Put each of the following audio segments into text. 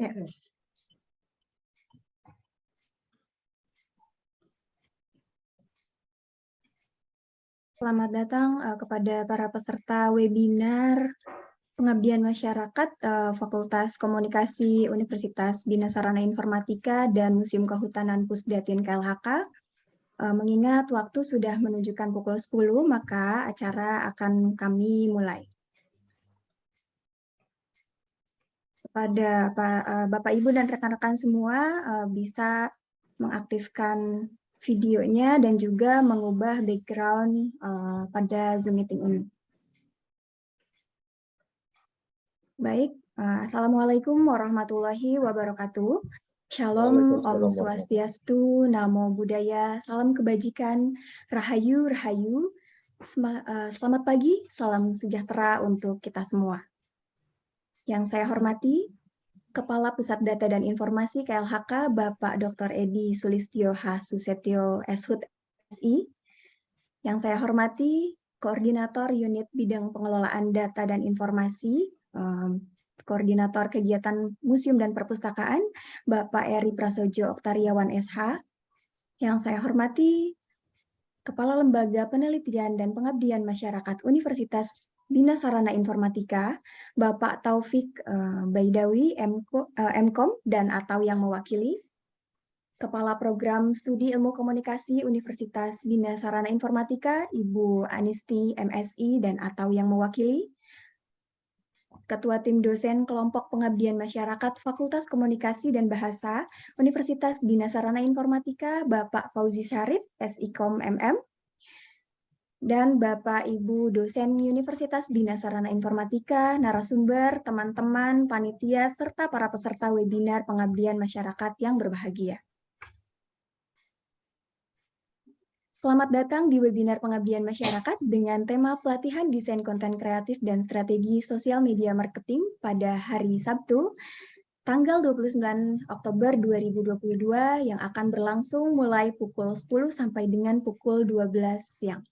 Ya. Selamat datang kepada para peserta webinar Pengabdian Masyarakat Fakultas Komunikasi Universitas Bina Sarana Informatika dan Museum Kehutanan Pusdatin KLHK. Mengingat waktu sudah menunjukkan pukul 10, maka acara akan kami mulai. Kepada Bapak, Ibu, dan rekan-rekan semua bisa mengaktifkan videonya dan juga mengubah background pada Zoom meeting ini. Baik, Assalamualaikum warahmatullahi wabarakatuh. Shalom, Om Swastiastu, Namo Buddhaya, salam kebajikan, Rahayu, Rahayu. Selamat pagi, salam sejahtera untuk kita semua. Yang saya hormati, Kepala Pusat Data dan Informasi KLHK, Bapak Dr. Edi Sulistyo H. Susetyo, SHUT, SI. Yang saya hormati, Koordinator Unit Bidang Pengelolaan Data dan Informasi, Koordinator Kegiatan Museum dan Perpustakaan, Bapak Eri Prasojo Oktariawan SH. Yang saya hormati, Kepala Lembaga Penelitian dan Pengabdian Masyarakat Universitas Bina Sarana Informatika, Bapak Taufik Baidawi, MKOM, dan atau yang mewakili, Kepala Program Studi Ilmu Komunikasi Universitas Bina Sarana Informatika, Ibu Anisti, MSI, dan atau yang mewakili, Ketua Tim Dosen Kelompok Pengabdian Masyarakat Fakultas Komunikasi dan Bahasa Universitas Bina Sarana Informatika, Bapak Fauzi Syarif, SIKOM MM, dan Bapak Ibu dosen Universitas Bina Sarana Informatika, narasumber, teman-teman, panitia, serta para peserta webinar pengabdian masyarakat yang berbahagia. Selamat datang di webinar pengabdian masyarakat dengan tema pelatihan desain konten kreatif dan strategi sosial media marketing pada hari Sabtu, tanggal 29 Oktober 2022 yang akan berlangsung mulai pukul 10 sampai dengan pukul 12 siang.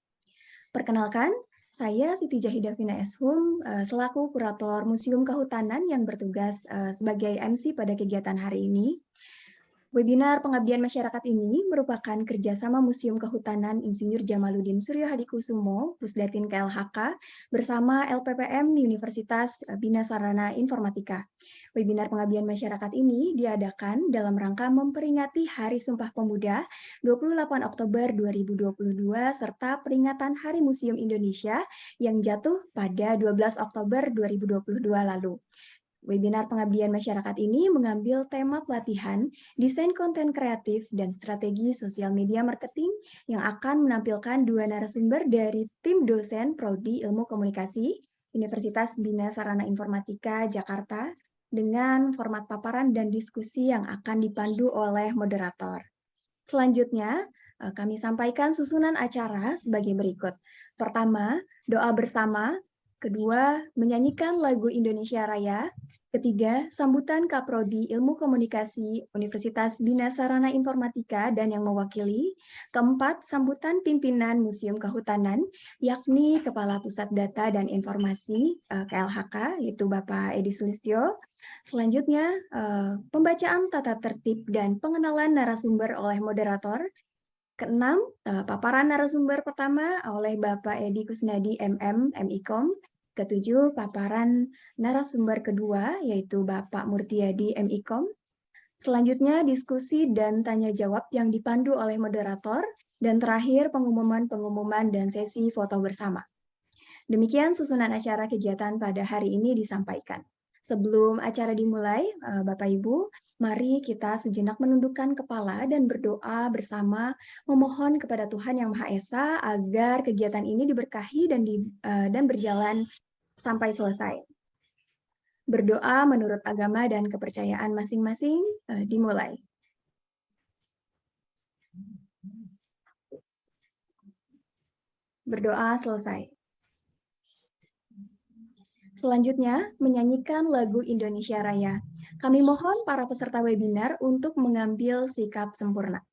Perkenalkan, saya Siti Jahidah Vina Eshum, selaku Kurator Museum Kehutanan yang bertugas sebagai MC pada kegiatan hari ini. Webinar pengabdian masyarakat ini merupakan kerjasama Museum Kehutanan Insinyur Jamaluddin Suryo Hadikusumo, Pusdatin KLHK, bersama LPPM Universitas Bina Sarana Informatika. Webinar pengabdian masyarakat ini diadakan dalam rangka memperingati Hari Sumpah Pemuda 28 Oktober 2022 serta peringatan Hari Museum Indonesia yang jatuh pada 12 Oktober 2022 lalu. Webinar pengabdian masyarakat ini mengambil tema pelatihan desain konten kreatif dan strategi sosial media marketing yang akan menampilkan dua narasumber dari tim dosen Prodi Ilmu Komunikasi Universitas Bina Sarana Informatika Jakarta dengan format paparan dan diskusi yang akan dipandu oleh moderator. Selanjutnya, kami sampaikan susunan acara sebagai berikut. Pertama, doa bersama. Kedua, menyanyikan lagu Indonesia Raya. Ketiga, sambutan Kaprodi Ilmu Komunikasi Universitas Bina Sarana Informatika dan yang mewakili. Keempat, sambutan pimpinan Museum Kehutanan, yakni Kepala Pusat Data dan Informasi KLHK, yaitu Bapak Edi Sulistyo. Selanjutnya, pembacaan tata tertib dan pengenalan narasumber oleh moderator. Keenam, paparan narasumber pertama oleh Bapak Edi Kusnadi MM, MIKOM. Ketujuh, paparan narasumber kedua, yaitu Bapak Murtiadi, MIKOM. Selanjutnya, diskusi dan tanya jawab yang dipandu oleh moderator. Dan terakhir, pengumuman dan sesi foto bersama. Demikian susunan acara kegiatan pada hari ini disampaikan. Sebelum acara dimulai, Bapak Ibu, mari kita sejenak menundukkan kepala dan berdoa bersama memohon kepada Tuhan Yang Maha Esa agar kegiatan ini diberkahi dan berjalan sampai selesai. Berdoa menurut agama dan kepercayaan masing-masing dimulai. Berdoa selesai. Selanjutnya, menyanyikan lagu Indonesia Raya. Kami mohon para peserta webinar untuk mengambil sikap sempurna.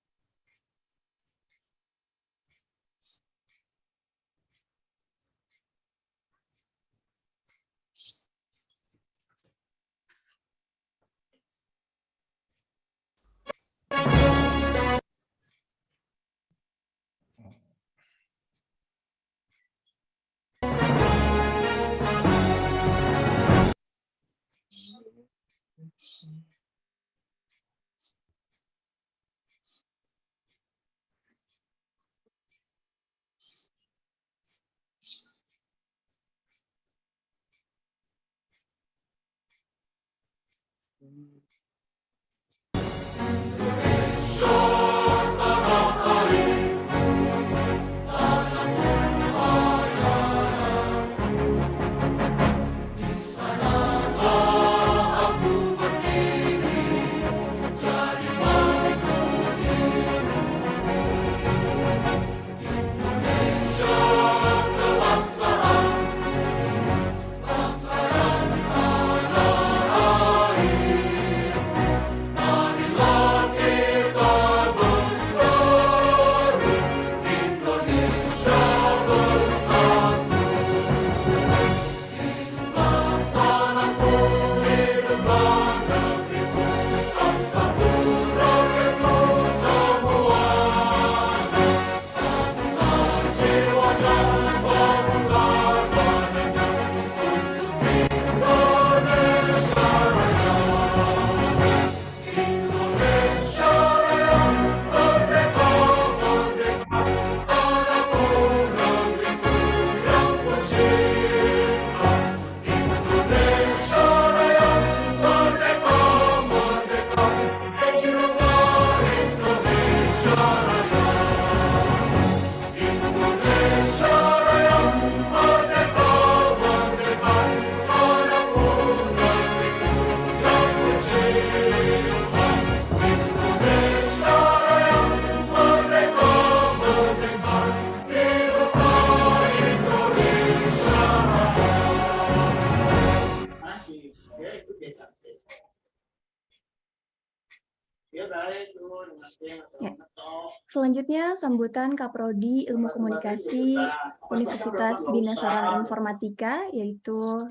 Selanjutnya, sambutan Kaprodi Ilmu Komunikasi Universitas Bina Sarana Informatika, yaitu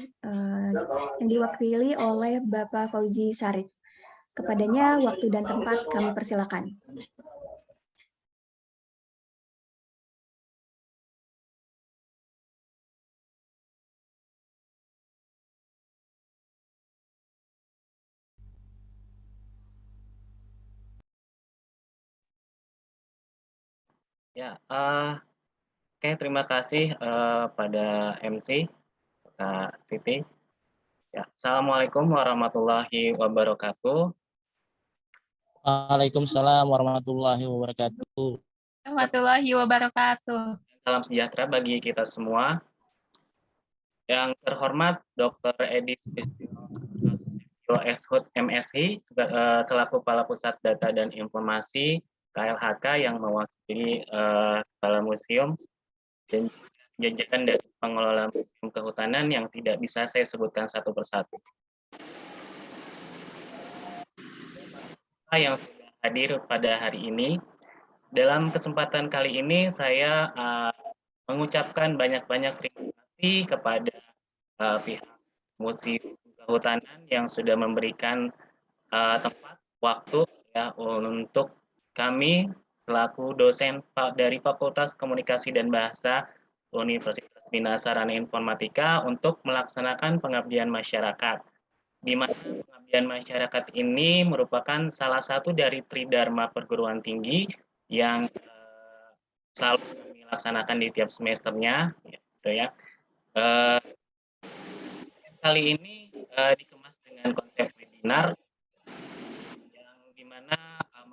yang diwakili oleh Bapak Fauzi Syarif. Kepadanya waktu dan tempat kami persilakan. Ya, oke, terima kasih pada MC Kak Siti. Ya, Assalamualaikum warahmatullahi wabarakatuh. Waalaikumsalam warahmatullahi wabarakatuh. Warahmatullahi wabarakatuh. Salam sejahtera bagi kita semua. Yang terhormat Dr. Edi Sulistyo Eshut MSI selaku Kepala Pusat Data dan Informasi KLHK yang mewakili Kepala Museum dan jajaran dari pengelola Museum Kehutanan yang tidak bisa saya sebutkan satu persatu. Yang sudah hadir pada hari ini. Dalam kesempatan kali ini saya mengucapkan banyak-banyak terima kasih kepada pihak Museum Kehutanan yang sudah memberikan tempat, waktu ya untuk kami selaku dosen dari Fakultas Komunikasi dan Bahasa Universitas Bina Sarana Informatika untuk melaksanakan pengabdian masyarakat, di mana pengabdian masyarakat ini merupakan salah satu dari tridharma perguruan tinggi yang selalu kami laksanakan di tiap semesternya, gitu ya. Kali ini dikemas dengan konsep webinar yang dimana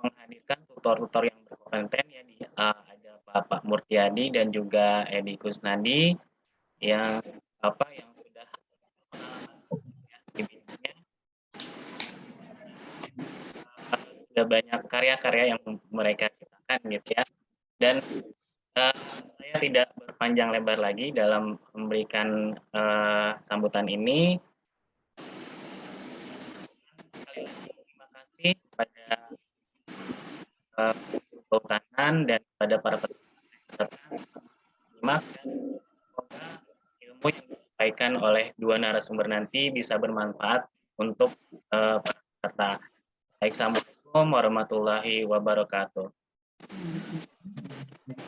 menghadirkan tutor-tutor yang berkompeten ya, ada Bapak Murtiadi dan juga Edi Kusnadi yang sudah ya, di bidangnya. Sudah banyak karya-karya yang mereka ciptakan gitu ya. Dan saya tidak berpanjang lebar lagi dalam memberikan sambutan ini. Sekali lagi terima kasih kepada Kehutanan dan kepada para peserta. Semoga ilmu yang disampaikan oleh dua narasumber nanti bisa bermanfaat untuk para peserta. Baik, assalamualaikum warahmatullahi wabarakatuh.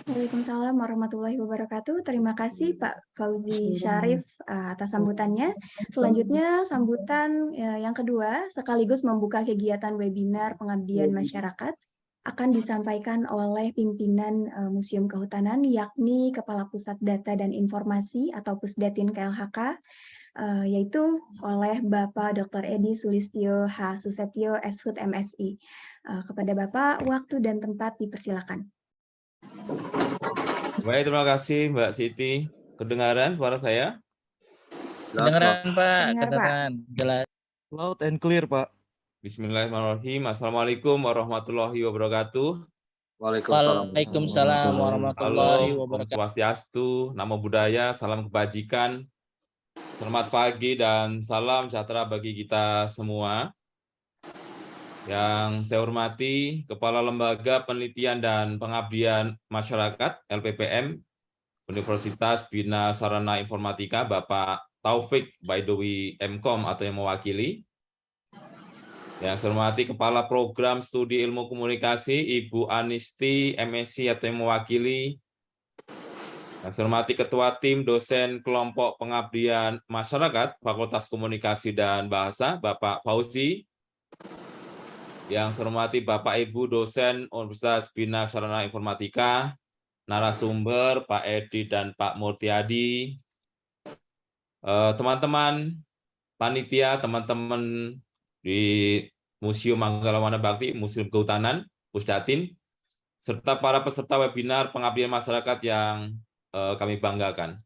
Waalaikumsalam warahmatullahi wabarakatuh. Terima kasih Pak Fauzi Syarif atas sambutannya. Selanjutnya sambutan yang kedua sekaligus membuka kegiatan webinar pengabdian masyarakat akan disampaikan oleh pimpinan Museum Kehutanan, yakni Kepala Pusat Data dan Informasi atau Pusdatin KLHK, yaitu oleh Bapak Dr. Edi Sulistyo H. Susetyo Eshut MSI. Kepada Bapak, waktu dan tempat dipersilakan. Baik, terima kasih Mbak Siti. Kedengaran suara saya? Kedengaran Pak, Dengar, kedengaran jelas. Loud and clear, Pak. Bismillahirrahmanirrahim. Assalamualaikum warahmatullahi wabarakatuh. Waalaikumsalam warahmatullahi Halo, Om wabarakatuh. Swastiastu, Namo Buddhaya, salam kebajikan. Selamat pagi dan salam sejahtera bagi kita semua. Yang saya hormati Kepala Lembaga Penelitian dan Pengabdian Masyarakat LPPM Universitas Bina Sarana Informatika, Bapak Taufik Baidowi MKOM atau yang mewakili. Yang saya hormati Kepala Program Studi Ilmu Komunikasi Ibu Anisti MSc atau yang mewakili. Yang saya hormati Ketua Tim Dosen Kelompok Pengabdian Masyarakat Fakultas Komunikasi dan Bahasa, Bapak Fauzi. Yang saya hormati Bapak Ibu dosen Universitas Bina Sarana Informatika, narasumber Pak Edi dan Pak Murtiadi, teman-teman panitia, teman-teman di Museum Manggala Bakti, Museum Kehutanan, Pusdatin, serta para peserta webinar pengabdian masyarakat yang kami banggakan.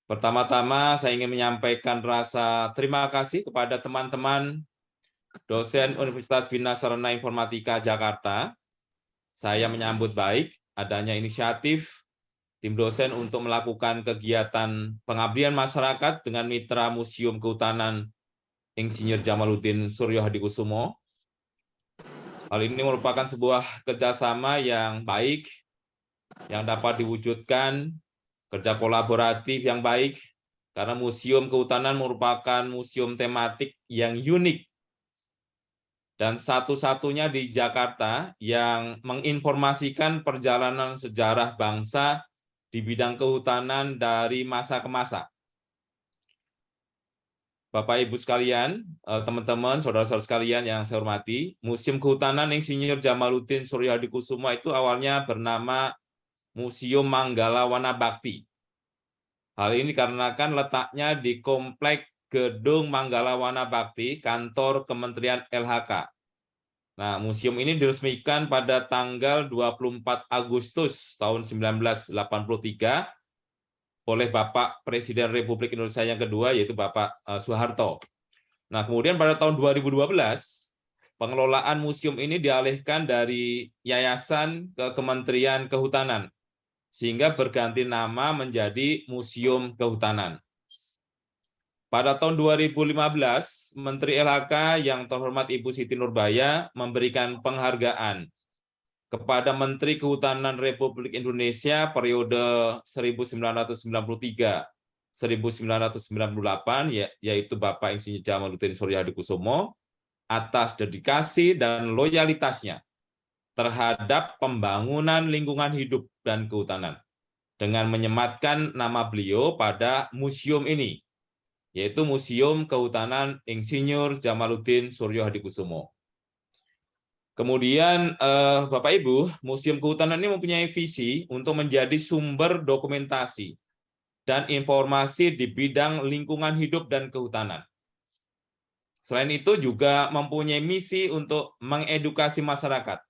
Pertama-tama saya ingin menyampaikan rasa terima kasih kepada teman-teman dosen Universitas Bina Sarana Informatika Jakarta. Saya menyambut baik adanya inisiatif tim dosen untuk melakukan kegiatan pengabdian masyarakat dengan mitra Museum Kehutanan Insinyur Jamaluddin Suryo Hadikusumo. Hal ini merupakan sebuah kerjasama yang baik, yang dapat diwujudkan, kerja kolaboratif yang baik, karena Museum Kehutanan merupakan museum tematik yang unik dan satu-satunya di Jakarta yang menginformasikan perjalanan sejarah bangsa di bidang kehutanan dari masa ke masa. Bapak Ibu sekalian, teman-teman, saudara-saudara sekalian yang saya hormati, Museum Kehutanan Insinyur Jamaluddin Surya Hadikusumo itu awalnya bernama Museum Manggala Wana Bakti. Hal ini dikarenakan letaknya di Komplek Gedung Manggala Wana Bakti, kantor Kementerian LHK. Nah, museum ini diresmikan pada tanggal 24 Agustus tahun 1983 oleh Bapak Presiden Republik Indonesia yang kedua, yaitu Bapak Soeharto. Nah, kemudian pada tahun 2012, pengelolaan museum ini dialihkan dari yayasan ke Kementerian Kehutanan, sehingga berganti nama menjadi Museum Kehutanan. Pada tahun 2015, Menteri LHK yang terhormat Ibu Siti Nurbaya memberikan penghargaan kepada Menteri Kehutanan Republik Indonesia periode 1993-1998, yaitu Bapak Insinyur Jamaluddin Surya Hadikusumo, atas dedikasi dan loyalitasnya terhadap pembangunan lingkungan hidup dan kehutanan, dengan menyematkan nama beliau pada museum ini, yaitu Museum Kehutanan Insinyur Jamaluddin Surya Hadikusumo. Kemudian, Bapak Ibu, Museum Kehutanan ini mempunyai visi untuk menjadi sumber dokumentasi dan informasi di bidang lingkungan hidup dan kehutanan. Selain itu juga mempunyai misi untuk mengedukasi masyarakat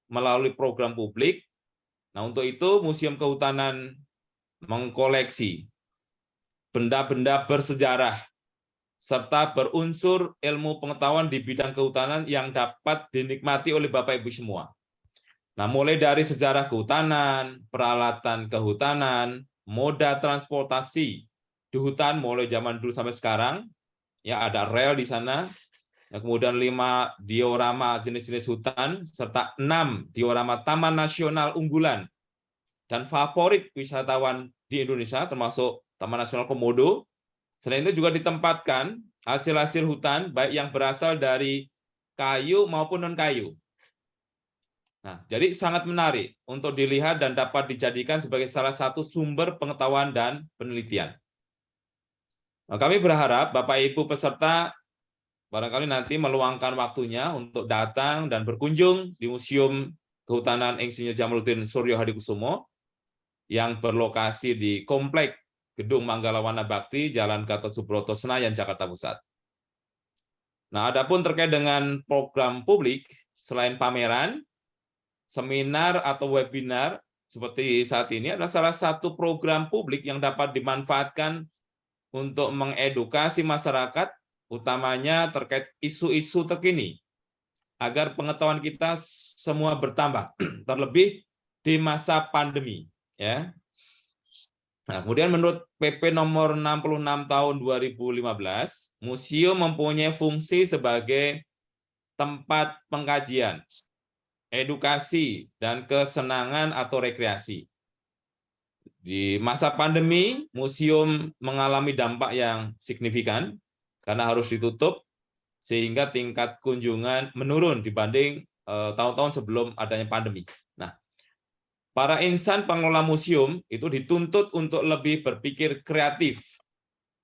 melalui program publik. Nah, untuk itu Museum Kehutanan mengkoleksi benda-benda bersejarah serta berunsur ilmu pengetahuan di bidang kehutanan yang dapat dinikmati oleh Bapak Ibu semua. Nah, mulai dari sejarah kehutanan, peralatan kehutanan, moda transportasi di hutan mulai zaman dulu sampai sekarang, ya ada rel di sana, kemudian 5 diorama jenis-jenis hutan, serta 6 diorama taman nasional unggulan dan favorit wisatawan di Indonesia, termasuk Taman Nasional Komodo. Selain itu juga ditempatkan hasil-hasil hutan, baik yang berasal dari kayu maupun non-kayu. Nah, jadi sangat menarik untuk dilihat dan dapat dijadikan sebagai salah satu sumber pengetahuan dan penelitian. Nah, kami berharap Bapak Ibu peserta barangkali nanti meluangkan waktunya untuk datang dan berkunjung di Museum Kehutanan Insinyur Jamaluddin Surya Hadikusumo yang berlokasi di Komplek Gedung Manggala Wana Bakti, Jalan Gatot Subroto, Senayan, Jakarta Pusat. Nah, adapun terkait dengan program publik, selain pameran, seminar atau webinar seperti saat ini adalah salah satu program publik yang dapat dimanfaatkan untuk mengedukasi masyarakat, utamanya terkait isu-isu terkini, agar pengetahuan kita semua bertambah, terlebih di masa pandemi. Ya. Nah, kemudian menurut PP nomor 66 tahun 2015, museum mempunyai fungsi sebagai tempat pengkajian, edukasi, dan kesenangan atau rekreasi. Di masa pandemi, museum mengalami dampak yang signifikan karena harus ditutup, sehingga tingkat kunjungan menurun dibanding tahun-tahun sebelum adanya pandemi. Nah, para insan pengelola museum itu dituntut untuk lebih berpikir kreatif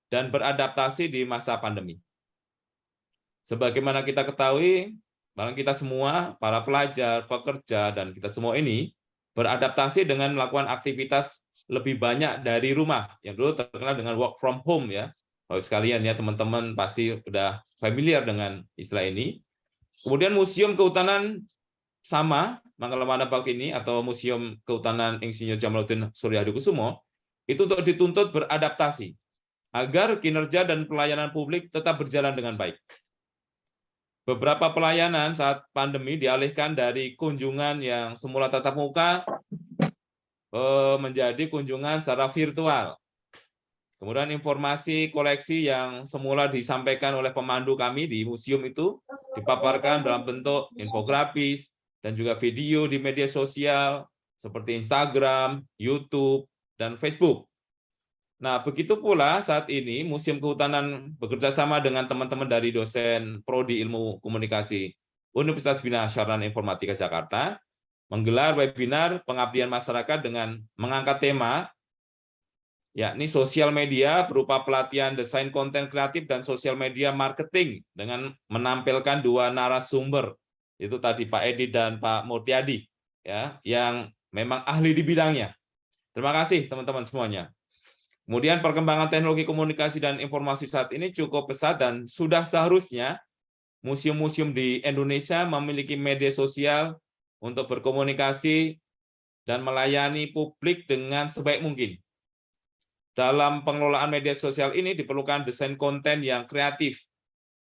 dan beradaptasi di masa pandemi. Sebagaimana kita ketahui, bahkan kita semua, para pelajar, pekerja, dan kita semua ini beradaptasi dengan melakukan aktivitas lebih banyak dari rumah, yang dulu terkenal dengan work from home, ya. Kalau sekalian ya, teman-teman pasti sudah familiar dengan istilah ini. Kemudian Museum Kehutanan sama, Manggala Wana Bakti ini, atau Museum Kehutanan Insinyur Jamaluddin Surya Hadikusumo, itu untuk dituntut beradaptasi agar kinerja dan pelayanan publik tetap berjalan dengan baik. Beberapa pelayanan saat pandemi dialihkan dari kunjungan yang semula tatap muka menjadi kunjungan secara virtual. Kemudian informasi koleksi yang semula disampaikan oleh pemandu kami di museum itu dipaparkan dalam bentuk infografis dan juga video di media sosial seperti Instagram, YouTube, dan Facebook. Nah, begitu pula saat ini Museum Kehutanan bekerja sama dengan teman-teman dari dosen Prodi Ilmu Komunikasi Universitas Bina Sarana Informatika Jakarta menggelar webinar pengabdian masyarakat dengan mengangkat tema yakni sosial media berupa pelatihan desain konten kreatif dan sosial media marketing dengan menampilkan dua narasumber, itu tadi Pak Edi dan Pak Murtiadi, ya, yang memang ahli di bidangnya. Terima kasih teman-teman semuanya. Kemudian perkembangan teknologi komunikasi dan informasi saat ini cukup pesat dan sudah seharusnya museum-museum di Indonesia memiliki media sosial untuk berkomunikasi dan melayani publik dengan sebaik mungkin. Dalam pengelolaan media sosial ini diperlukan desain konten yang kreatif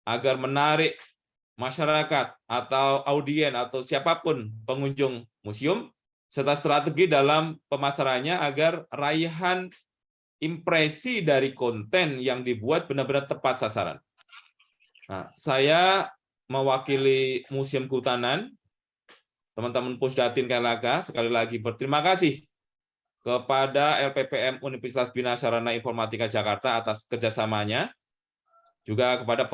agar menarik masyarakat atau audien atau siapapun pengunjung museum, serta strategi dalam pemasarannya agar raihan impresi dari konten yang dibuat benar-benar tepat sasaran. Nah, saya mewakili Museum Kehutanan, teman-teman Pusdatin KLHK, sekali lagi berterima kasih kepada LPPM Universitas Bina Sarana Informatika Jakarta atas kerjasamanya, juga kepada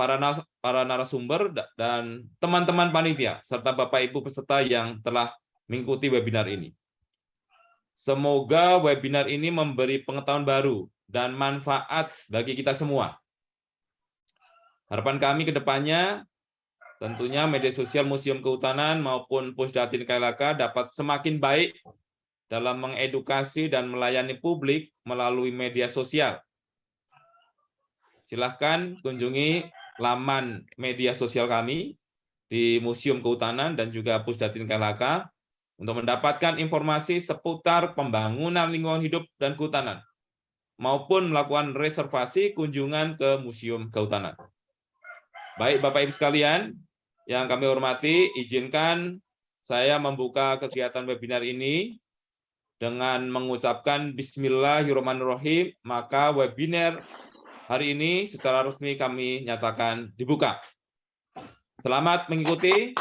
para narasumber dan teman-teman panitia, serta Bapak Ibu peserta yang telah mengikuti webinar ini. Semoga webinar ini memberi pengetahuan baru dan manfaat bagi kita semua. Harapan kami ke depannya, tentunya media sosial Museum Kehutanan maupun Pusdatin KLHK dapat semakin baik dalam mengedukasi dan melayani publik melalui media sosial. Silahkan kunjungi laman media sosial kami di Museum Kehutanan dan juga Pusdatin KLHK untuk mendapatkan informasi seputar pembangunan lingkungan hidup dan kehutanan, maupun melakukan reservasi kunjungan ke Museum Kehutanan. Baik Bapak Ibu sekalian, yang kami hormati, izinkan saya membuka kegiatan webinar ini dengan mengucapkan Bismillahirrahmanirrahim, maka webinar hari ini secara resmi kami nyatakan dibuka. Selamat mengikuti,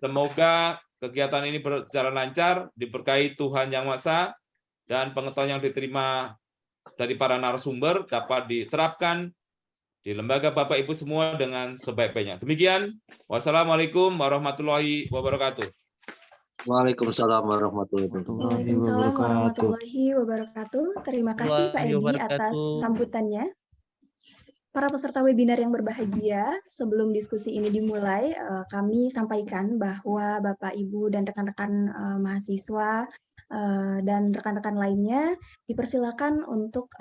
semoga kegiatan ini berjalan lancar, diberkahi Tuhan Yang Maha Esa, dan pengetahuan yang diterima dari para narasumber dapat diterapkan di lembaga Bapak Ibu semua dengan sebaik-baiknya. Demikian, wassalamualaikum warahmatullahi wabarakatuh. Waalaikumsalam warahmatullahi wabarakatuh. Waalaikumsalam warahmatullahi wabarakatuh. Terima kasih Pak Edi atas sambutannya. Para peserta webinar yang berbahagia, sebelum diskusi ini dimulai, kami sampaikan bahwa Bapak, Ibu, dan rekan-rekan mahasiswa dan rekan-rekan lainnya dipersilakan untuk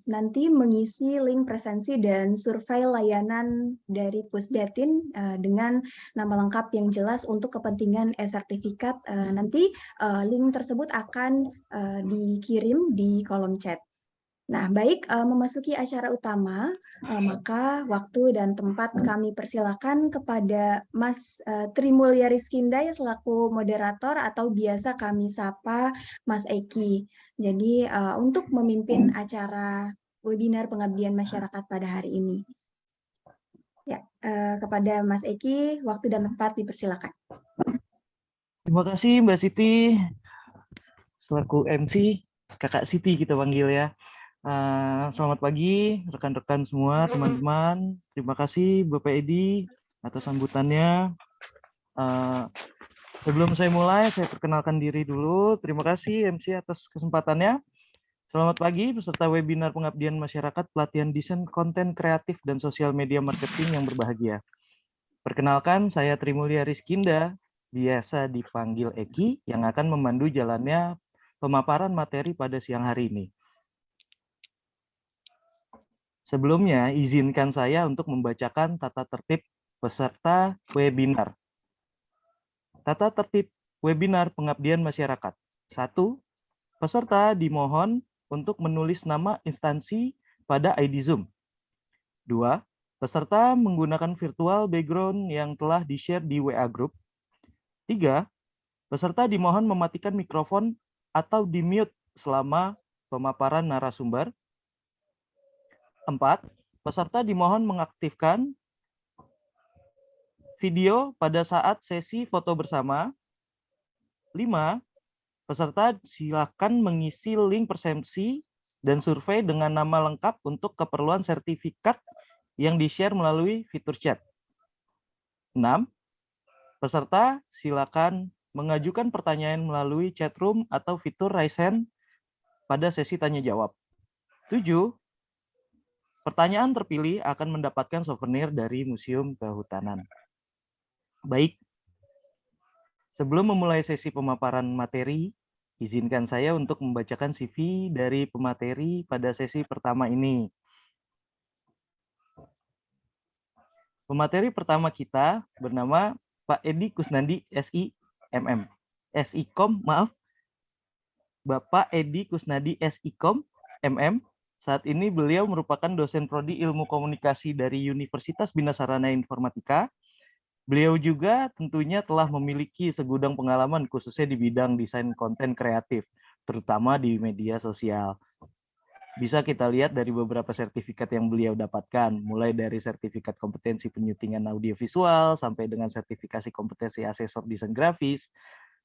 nanti mengisi link presensi dan survei layanan dari Pusdatin dengan nama lengkap yang jelas untuk kepentingan e-sertifikat. Nanti link tersebut akan dikirim di kolom chat. Nah, baik, memasuki acara utama, maka waktu dan tempat kami persilakan kepada Mas Trimulya Rizkinda selaku moderator atau biasa kami sapa Mas Eki. Jadi untuk memimpin acara webinar pengabdian masyarakat pada hari ini. Ya, kepada Mas Eki, waktu dan tempat dipersilakan. Terima kasih Mbak Siti, selaku MC, Kakak Siti kita panggil ya. Selamat pagi rekan-rekan semua, teman-teman. Terima kasih Bapak Edi atas sambutannya. Sebelum saya mulai, saya perkenalkan diri dulu. Terima kasih MC atas kesempatannya. Selamat pagi peserta webinar pengabdian masyarakat pelatihan desain konten kreatif dan sosial media marketing yang berbahagia. Perkenalkan, saya Trimulya Rizkinda, biasa dipanggil Eki, yang akan memandu jalannya pemaparan materi pada siang hari ini. Sebelumnya, izinkan saya untuk membacakan tata tertib peserta webinar. Tata tertib webinar pengabdian masyarakat. 1. Peserta dimohon untuk menulis nama instansi pada ID Zoom. 2. Peserta menggunakan virtual background yang telah di-share di WA Group. 3. Peserta dimohon mematikan mikrofon atau di-mute selama pemaparan narasumber. 4. Peserta dimohon mengaktifkan video pada saat sesi foto bersama. 5. Peserta silakan mengisi link persepsi dan survei dengan nama lengkap untuk keperluan sertifikat yang di-share melalui fitur chat. 6. Peserta silakan mengajukan pertanyaan melalui chat room atau fitur raise hand pada sesi tanya jawab. 7. Pertanyaan terpilih akan mendapatkan souvenir dari Museum Kehutanan. Baik, sebelum memulai sesi pemaparan materi, izinkan saya untuk membacakan CV dari pemateri pada sesi pertama ini. Pemateri pertama kita bernama Pak Edi Kusnandi, SIMM. SIKOM, maaf. Bapak Edi Kusnadi, SIKOM, MM. Saat ini beliau merupakan dosen prodi Ilmu Komunikasi dari Universitas Bina Sarana Informatika. Beliau juga tentunya telah memiliki segudang pengalaman khususnya di bidang desain konten kreatif, terutama di media sosial. Bisa kita lihat dari beberapa sertifikat yang beliau dapatkan, mulai dari sertifikat kompetensi penyutingan audiovisual sampai dengan sertifikasi kompetensi asesor desain grafis.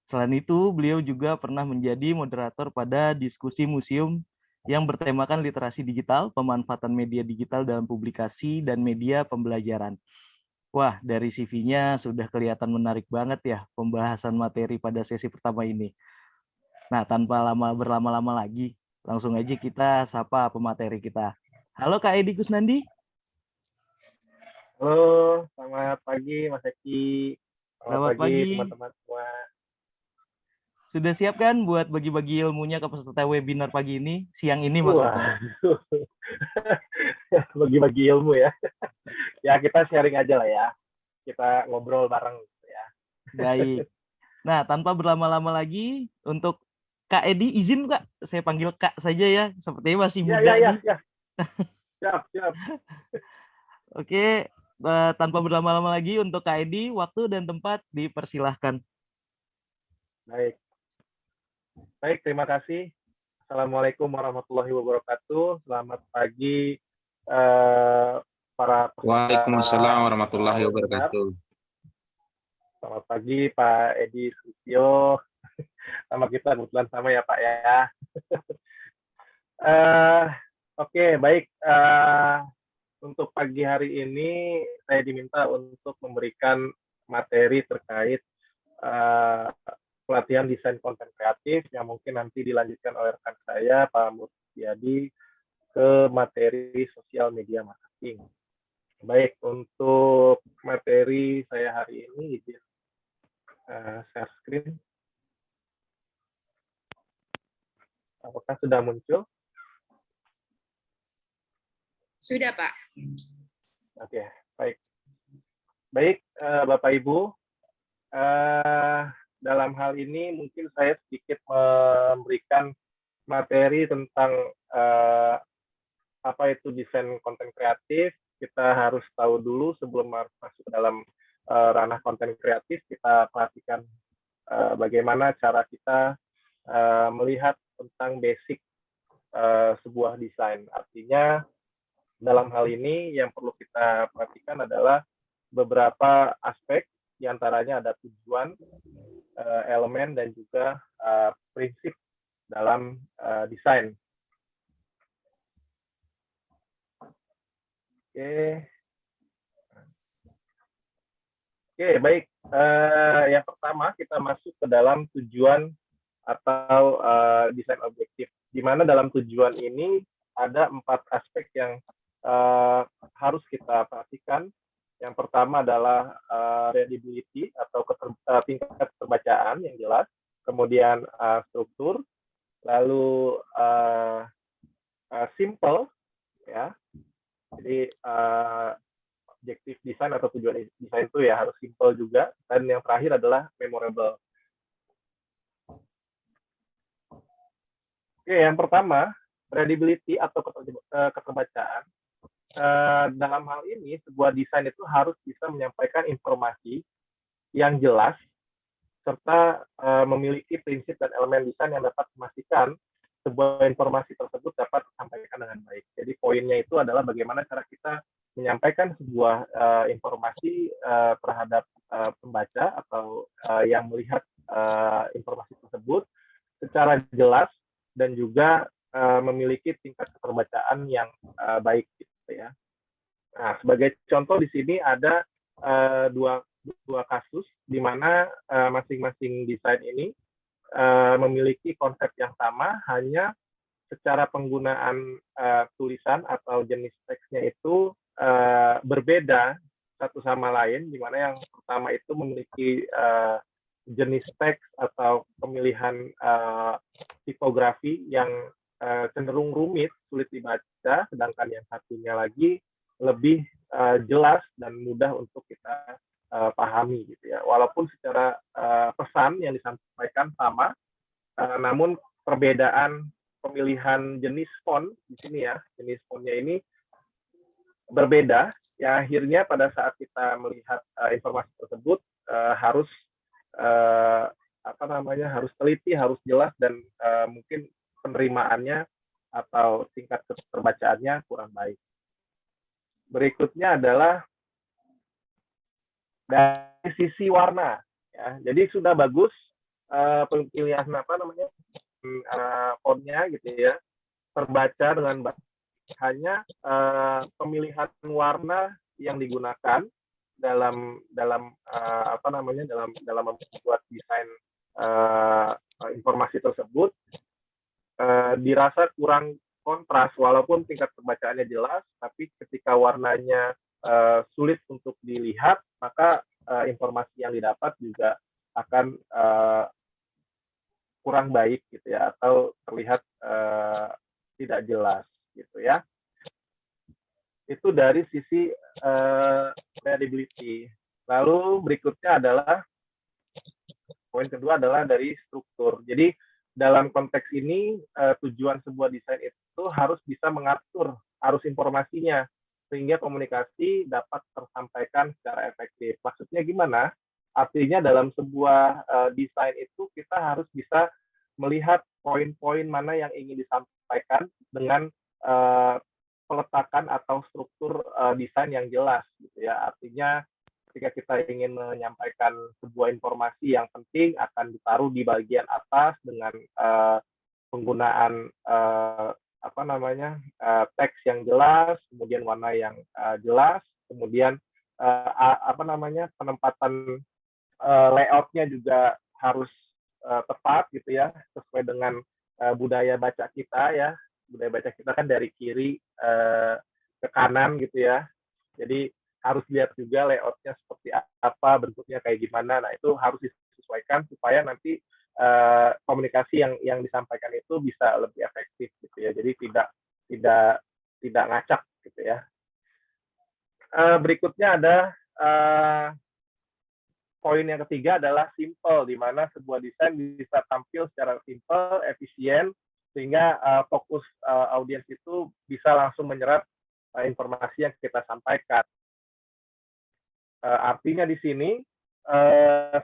Selain itu, beliau juga pernah menjadi moderator pada diskusi museum yang bertemakan literasi digital, pemanfaatan media digital dalam publikasi, dan media pembelajaran. Wah, dari CV-nya sudah kelihatan menarik banget ya pembahasan materi pada sesi pertama ini. Nah, tanpa berlama-lama lagi, langsung aja kita sapa pemateri kita. Halo Kak Edi Kusnandi. Halo, selamat pagi Mas Eki. Selamat pagi teman-teman semua. Sudah siap kan buat bagi-bagi ilmunya ke peserta webinar pagi ini, siang ini maksudnya? Bagi-bagi ilmu ya. Ya kita sharing aja lah ya. Kita ngobrol bareng ya. Baik. Nah, tanpa berlama-lama lagi, untuk Kak Edi, izin Kak, saya panggil Kak saja ya, sepertinya masih muda nih. Ya. Siap. Oke, tanpa berlama-lama lagi untuk Kak Edi, waktu dan tempat dipersilahkan. Baik, terima kasih. Assalamualaikum warahmatullahi wabarakatuh. Selamat pagi para peserta. Waalaikumsalam warahmatullahi wabarakatuh. Selamat pagi Pak Edi Susio. Nama kita kebetulan sama ya Pak ya. Oke, baik. Untuk pagi hari ini saya diminta untuk memberikan materi terkait pelatihan desain konten kreatif yang mungkin nanti dilanjutkan oleh rekan saya Pak Murtiadi ke materi sosial media marketing. Baik, untuk materi saya hari ini izin share screen. Apakah sudah muncul? Sudah, Pak. Oke, baik. Baik, Bapak Ibu, dalam hal ini mungkin saya sedikit memberikan materi tentang apa itu desain konten kreatif. Kita harus tahu dulu sebelum masuk ke dalam ranah konten kreatif, kita perhatikan bagaimana cara kita melihat tentang basic sebuah desain. Artinya, dalam hal ini yang perlu kita perhatikan adalah beberapa aspek, diantaranya ada tujuan, elemen, dan juga prinsip dalam desain. Oke, baik. Yang pertama kita masuk ke dalam tujuan atau desain objektif, di mana dalam tujuan ini ada 4 aspek yang harus kita perhatikan. Yang pertama adalah readability atau tingkat keterbacaan yang jelas, kemudian struktur, lalu simple, ya. Jadi objektif desain atau tujuan desain itu ya harus simple juga, dan yang terakhir adalah memorable. Oke, yang pertama readability atau keterbacaan. Dalam hal ini sebuah desain itu harus bisa menyampaikan informasi yang jelas serta memiliki prinsip dan elemen desain yang dapat memastikan sebuah informasi tersebut dapat disampaikan disampaikan dengan baik. Jadi poinnya itu adalah bagaimana cara kita menyampaikan sebuah informasi terhadap pembaca atau yang melihat informasi tersebut secara jelas dan juga memiliki tingkat keterbacaan yang baik gitu ya. Nah, sebagai contoh di sini ada dua kasus di mana masing-masing desain ini memiliki konsep yang sama, hanya secara penggunaan tulisan atau jenis teksnya itu berbeda satu sama lain, di mana yang pertama itu memiliki jenis teks atau pemilihan tipografi yang cenderung rumit, sulit dibaca, sedangkan yang satunya lagi lebih jelas dan mudah untuk kita pahami gitu ya. Walaupun secara pesan yang disampaikan sama, namun perbedaan pemilihan jenis font di sini ya, jenis fontnya ini berbeda. Ya akhirnya pada saat kita melihat informasi tersebut harus harus teliti, harus jelas, dan mungkin penerimaannya atau tingkat keterbacaannya kurang baik. Berikutnya adalah dari sisi warna. Ya. Jadi sudah bagus pemilihan fontnya gitu ya, terbaca dengan baik. Hanya pemilihan warna yang digunakan dalam membuat desain informasi tersebut dirasa kurang kontras, walaupun tingkat pembacaannya jelas, tapi ketika warnanya sulit untuk dilihat, maka informasi yang didapat juga akan kurang baik gitu ya, atau terlihat tidak jelas gitu ya. Itu dari sisi readability. Lalu berikutnya adalah poin kedua adalah dari struktur. Jadi dalam konteks ini tujuan sebuah desain itu harus bisa mengatur arus informasinya sehingga komunikasi dapat tersampaikan secara efektif. Maksudnya gimana? Artinya dalam sebuah desain itu kita harus bisa melihat poin-poin mana yang ingin disampaikan dengan peletakan atau struktur desain yang jelas gitu ya. Artinya ketika kita ingin menyampaikan sebuah informasi yang penting akan ditaruh di bagian atas dengan penggunaan teks yang jelas, kemudian warna yang jelas, kemudian penempatan layoutnya juga harus tepat gitu ya, sesuai dengan budaya baca kita ya. Budaya baca kita kan dari kiri ke kanan gitu ya. Jadi harus lihat juga layoutnya seperti apa, bentuknya kayak gimana. Nah itu harus disesuaikan supaya nanti komunikasi yang disampaikan itu bisa lebih efektif gitu ya. Jadi tidak ngacak gitu ya. Berikutnya ada poin yang ketiga adalah simple, di mana sebuah desain bisa tampil secara simple, efisien, sehingga fokus audiens itu bisa langsung menyerap informasi yang kita sampaikan. Artinya di sini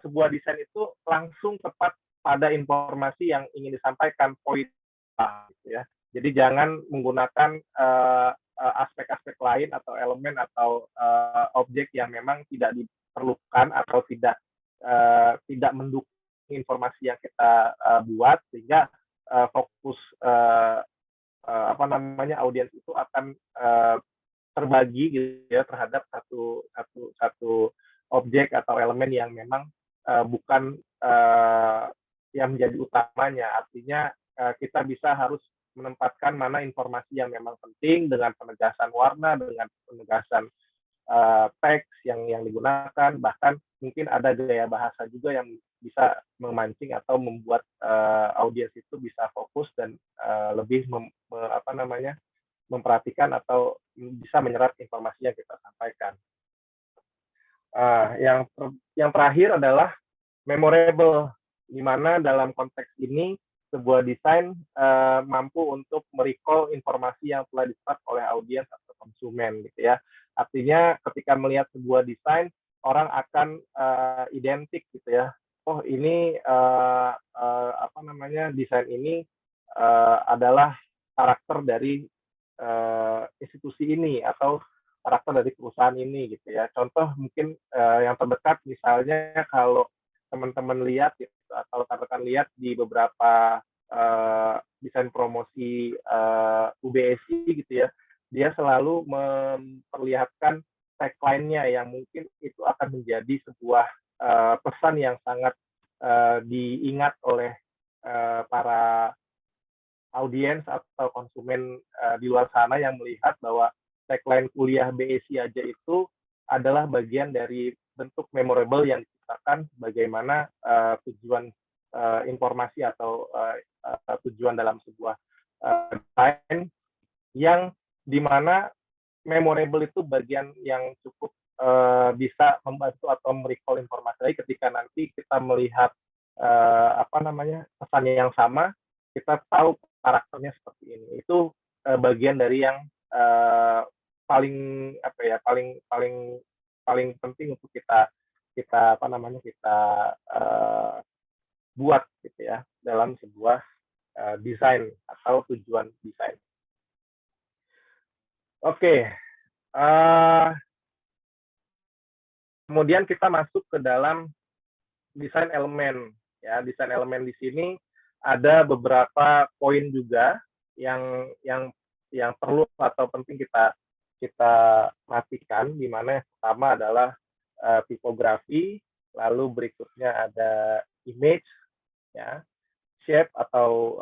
sebuah desain itu langsung tepat pada informasi yang ingin disampaikan, poin gitu ya. Jadi jangan menggunakan aspek-aspek lain atau elemen atau objek yang memang tidak diperlukan atau tidak mendukung informasi yang kita buat, sehingga fokus audiens itu akan terbagi gitu ya terhadap satu objek atau elemen yang memang bukan yang menjadi utamanya. Artinya kita bisa harus menempatkan mana informasi yang memang penting dengan penegasan warna, dengan penegasan teks yang digunakan, bahkan mungkin ada gaya bahasa juga yang bisa memancing atau membuat audiens itu bisa fokus dan lebih memperhatikan atau bisa menyerap informasi yang kita sampaikan. Yang terakhir adalah memorable, di mana dalam konteks ini sebuah desain mampu untuk merecall informasi yang telah diserap oleh audiens atau konsumen gitu ya. Artinya ketika melihat sebuah desain, orang akan identik gitu ya. Oh ini desain ini adalah karakter dari institusi ini atau karakter dari perusahaan ini gitu ya. Contoh mungkin yang terdekat misalnya kalau teman-teman lihat gitu, atau rekan-rekan lihat di beberapa desain promosi UBSI gitu ya, dia selalu memperlihatkan tagline-nya yang mungkin itu akan menjadi sebuah pesan yang sangat diingat oleh para audiens atau konsumen di luar sana yang melihat bahwa tagline kuliah BSI aja itu adalah bagian dari bentuk memorable yang diciptakan bagaimana tujuan informasi atau tujuan dalam sebuah desain yang dimana memorable itu bagian yang cukup bisa membantu atau merecall informasi lagi ketika nanti kita melihat pesan yang sama, kita tahu karakternya seperti ini. Itu bagian dari yang paling penting untuk kita buat gitu ya dalam sebuah desain atau tujuan desain. Oke. Kemudian kita masuk ke dalam desain elemen ya. Desain elemen di sini ada beberapa poin juga yang perlu atau penting kita perhatikan, di mana yang pertama adalah tipografi, lalu berikutnya ada image ya, shape atau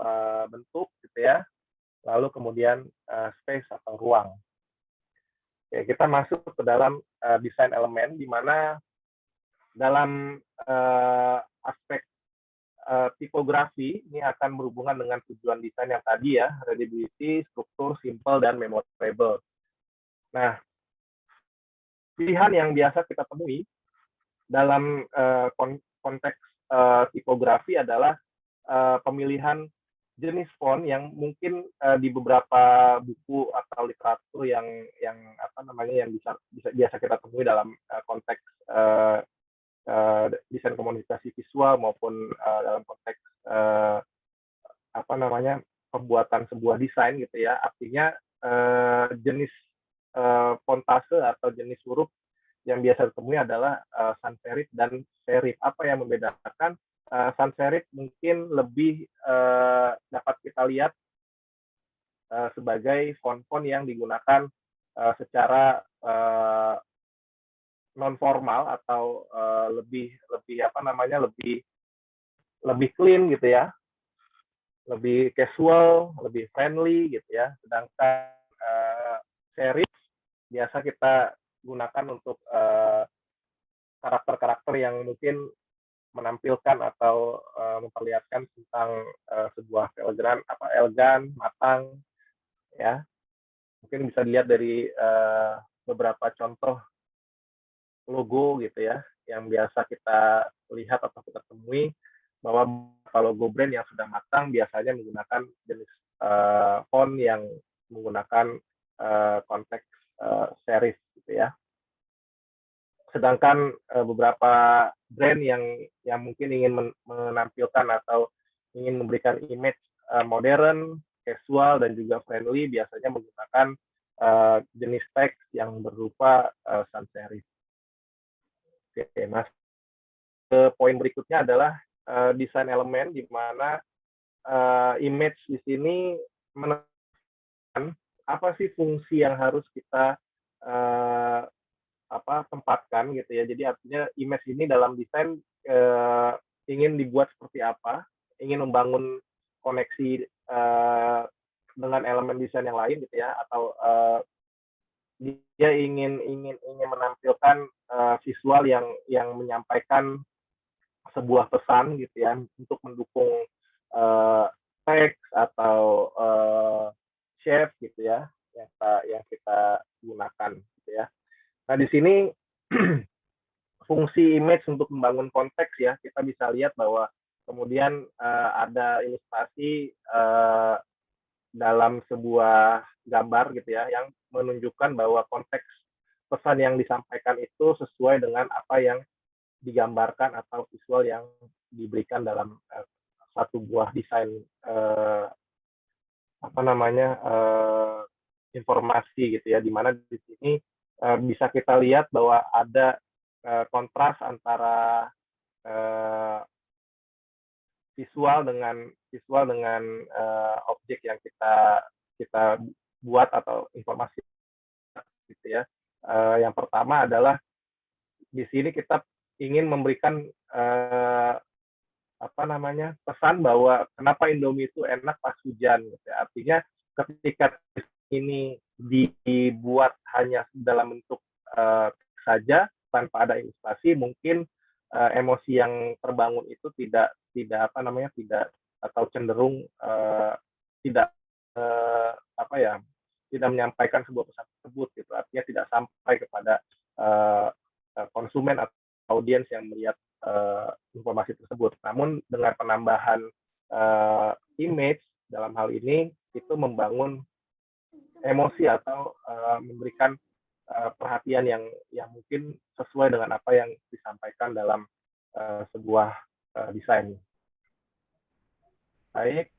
bentuk gitu ya, lalu kemudian space atau ruang. Oke, kita masuk ke dalam desain elemen, di mana dalam aspek tipografi ini akan berhubungan dengan tujuan desain yang tadi ya, readability, struktur, simple, dan memorable. Nah, pilihan yang biasa kita temui dalam konteks tipografi adalah pemilihan jenis font yang mungkin di beberapa buku atau literatur yang biasa kita temui dalam konteks desain komunikasi visual maupun dalam konteks pembuatan sebuah desain gitu ya. Artinya jenis fontase atau jenis huruf yang biasa ditemui adalah sans serif dan serif. Apa yang membedakan? Sans serif mungkin lebih dapat kita lihat sebagai font-font yang digunakan secara non formal atau lebih clean gitu ya, lebih casual, lebih friendly gitu ya. Sedangkan serif biasa kita gunakan untuk karakter-karakter yang mungkin menampilkan atau memperlihatkan tentang sebuah elegan, matang ya. Mungkin bisa dilihat dari beberapa contoh logo gitu ya, yang biasa kita lihat atau kita temui, bahwa logo brand yang sudah matang biasanya menggunakan jenis font yang menggunakan konteks serif gitu ya. Sedangkan beberapa brand yang mungkin ingin menampilkan atau ingin memberikan image modern, casual, dan juga friendly biasanya menggunakan jenis teks yang berupa sans serif. Oke, mas. Poin berikutnya adalah desain elemen, di mana image di sini menentukan apa sih fungsi yang harus kita tempatkan gitu ya. Jadi artinya image ini dalam desain ingin dibuat seperti apa, ingin membangun koneksi dengan elemen desain yang lain gitu ya, atau dia ingin menampilkan visual yang menyampaikan sebuah pesan gitu ya, untuk mendukung teks atau shape gitu ya, yang kita gunakan gitu ya. Nah, di sini fungsi image untuk membangun konteks ya, kita bisa lihat bahwa kemudian ada ilustrasi dalam sebuah gambar gitu ya, yang menunjukkan bahwa konteks pesan yang disampaikan itu sesuai dengan apa yang digambarkan atau visual yang diberikan dalam satu buah desain informasi gitu ya, di mana di sini bisa kita lihat bahwa ada kontras antara visual dengan objek yang kita buat atau informasi gitu ya. Yang pertama adalah di sini kita ingin memberikan pesan bahwa kenapa Indomie itu enak pas hujan gitu ya. Artinya ketika ini dibuat hanya dalam bentuk saja tanpa ada ilustrasi, mungkin emosi yang terbangun itu tidak atau cenderung tidak tidak menyampaikan sebuah pesan tersebut gitu. Artinya tidak sampai kepada konsumen atau audiens yang melihat informasi tersebut. Namun dengan penambahan image dalam hal ini itu membangun emosi atau memberikan perhatian yang mungkin sesuai dengan apa yang disampaikan dalam sebuah desain. Baik.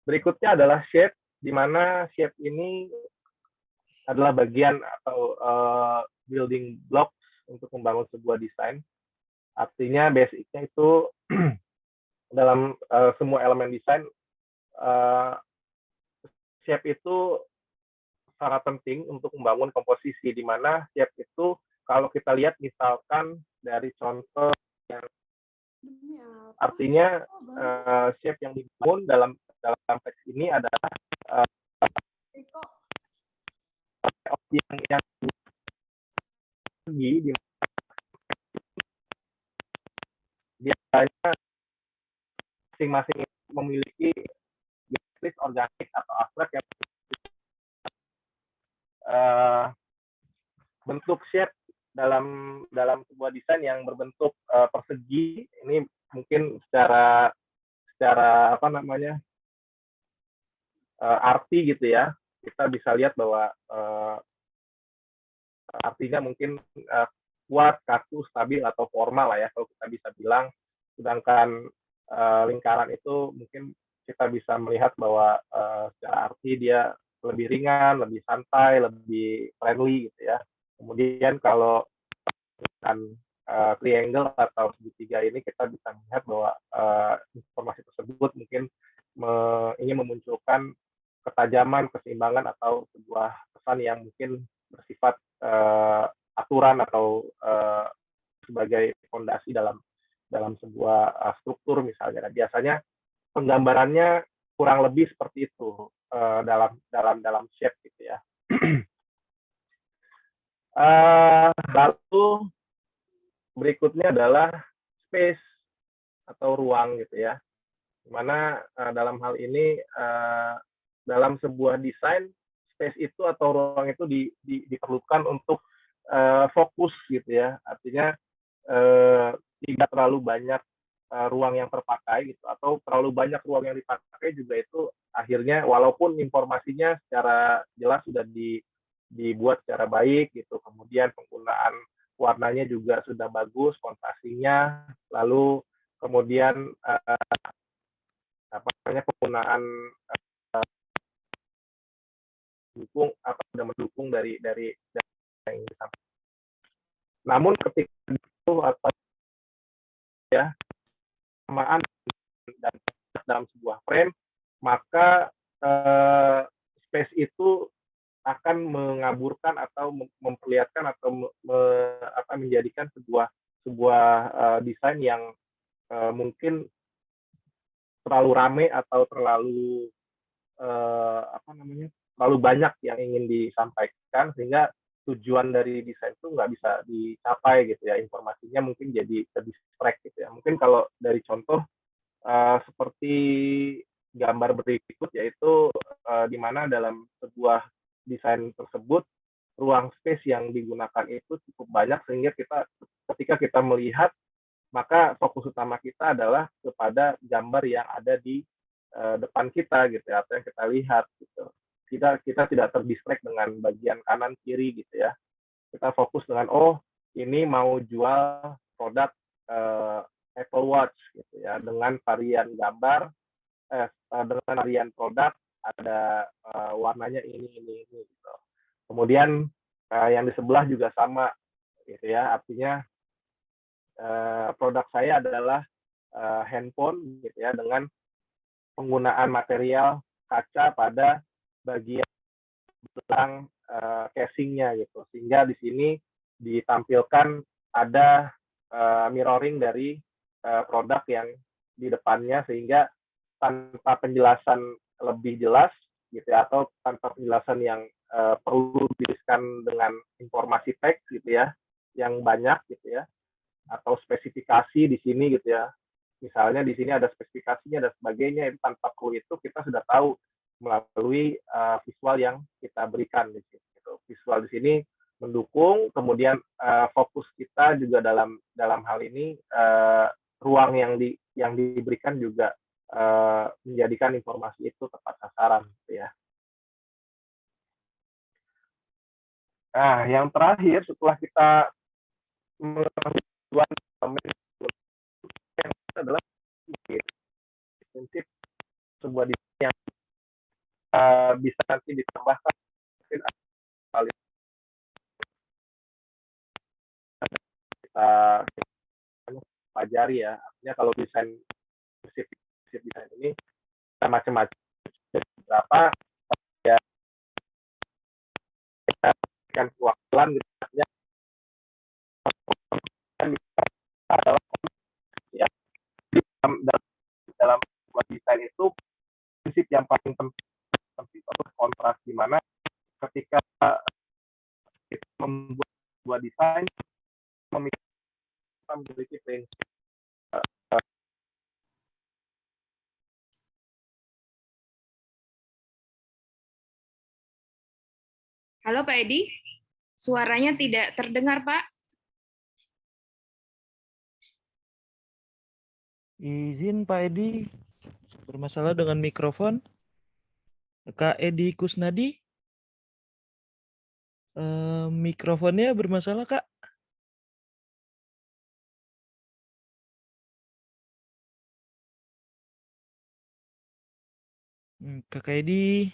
Berikutnya adalah shape, di mana shape ini adalah bagian atau building blocks untuk membangun sebuah desain. Artinya basic-nya itu dalam semua elemen desain, shape itu sangat penting untuk membangun komposisi, di mana shape itu kalau kita lihat misalkan dari contoh yang artinya shape yang dibangun dalam teks ini adalah objek yang biasanya masing-masing memiliki garis organik atau abstrak yang bentuk shape dalam sebuah desain yang berbentuk persegi ini mungkin secara arti gitu ya, kita bisa lihat bahwa artinya mungkin kuat, kaku, stabil atau formal lah ya kalau kita bisa bilang. Sedangkan lingkaran itu mungkin kita bisa melihat bahwa secara arti dia lebih ringan, lebih santai, lebih friendly gitu ya. Kemudian kalau triangle atau segitiga ini kita bisa melihat bahwa informasi tersebut mungkin ingin memunculkan ketajaman, keseimbangan atau sebuah pesan yang mungkin bersifat aturan atau sebagai fondasi dalam sebuah struktur misalnya. Nah, biasanya penggambarannya kurang lebih seperti itu dalam shape gitu ya. Lalu berikutnya adalah space atau ruang gitu ya. Dimana dalam hal ini dalam sebuah desain space itu atau ruang itu diperlukan untuk fokus gitu ya. Artinya tidak terlalu banyak ruang yang terpakai gitu, atau terlalu banyak ruang yang dipakai juga itu akhirnya walaupun informasinya secara jelas sudah dibuat secara baik gitu, kemudian penggunaan warnanya juga sudah bagus, kontrastasinya, lalu kemudian penggunaan mendukung dari yang disampaikan. Namun ketika itu atau ya samaan dan dalam sebuah frame, maka space itu akan mengaburkan atau memperlihatkan atau menjadikan sebuah desain yang mungkin terlalu ramai atau terlalu terlalu banyak yang ingin disampaikan, sehingga tujuan dari desain itu nggak bisa dicapai gitu ya, informasinya mungkin jadi terdistract gitu ya. Mungkin kalau dari contoh seperti gambar berikut, yaitu di mana dalam sebuah desain tersebut ruang space yang digunakan itu cukup banyak, sehingga ketika kita melihat maka fokus utama kita adalah kepada gambar yang ada di depan kita gitu ya, atau yang kita lihat gitu. Kita tidak terdistract dengan bagian kanan kiri gitu ya. Kita fokus dengan ini mau jual produk Apple Watch gitu ya, dengan varian gambar dengan varian produk ada warnanya ini gitu. Kemudian yang di sebelah juga sama gitu ya, artinya produk saya adalah handphone gitu ya, dengan penggunaan material kaca pada bagian belakang casingnya gitu, sehingga di sini ditampilkan ada mirroring dari produk yang di depannya, sehingga tanpa penjelasan lebih jelas gitu ya, atau tanpa penjelasan yang perlu dituliskan dengan informasi teks gitu ya yang banyak gitu ya, atau spesifikasi di sini gitu ya, misalnya di sini ada spesifikasinya dan sebagainya, itu tanpa perlu itu kita sudah tahu melalui visual yang kita berikan di sini gitu. Visual di sini mendukung, kemudian fokus kita juga dalam hal ini ruang yang diberikan juga menjadikan informasi itu tepat sasaran gitu ya. Nah, yang terakhir setelah kita mengetahui tujuan yang adalah prinsip sebuah desain yang bisa nanti ditambahkan kita pelajari ya. Artinya kalau desain desain ini macam-macam, berapa ya kan kewakilan gitu ya, adalah ya dalam sebuah desain itu prinsip yang paling penting adalah kontras, di mana ketika kita membuat sebuah desain memiliki prinsip Halo Pak Edi, suaranya tidak terdengar Pak. Izin Pak Edi, bermasalah dengan mikrofon. Kak Edi Kusnadi, mikrofonnya bermasalah Kak. Kakak Edi.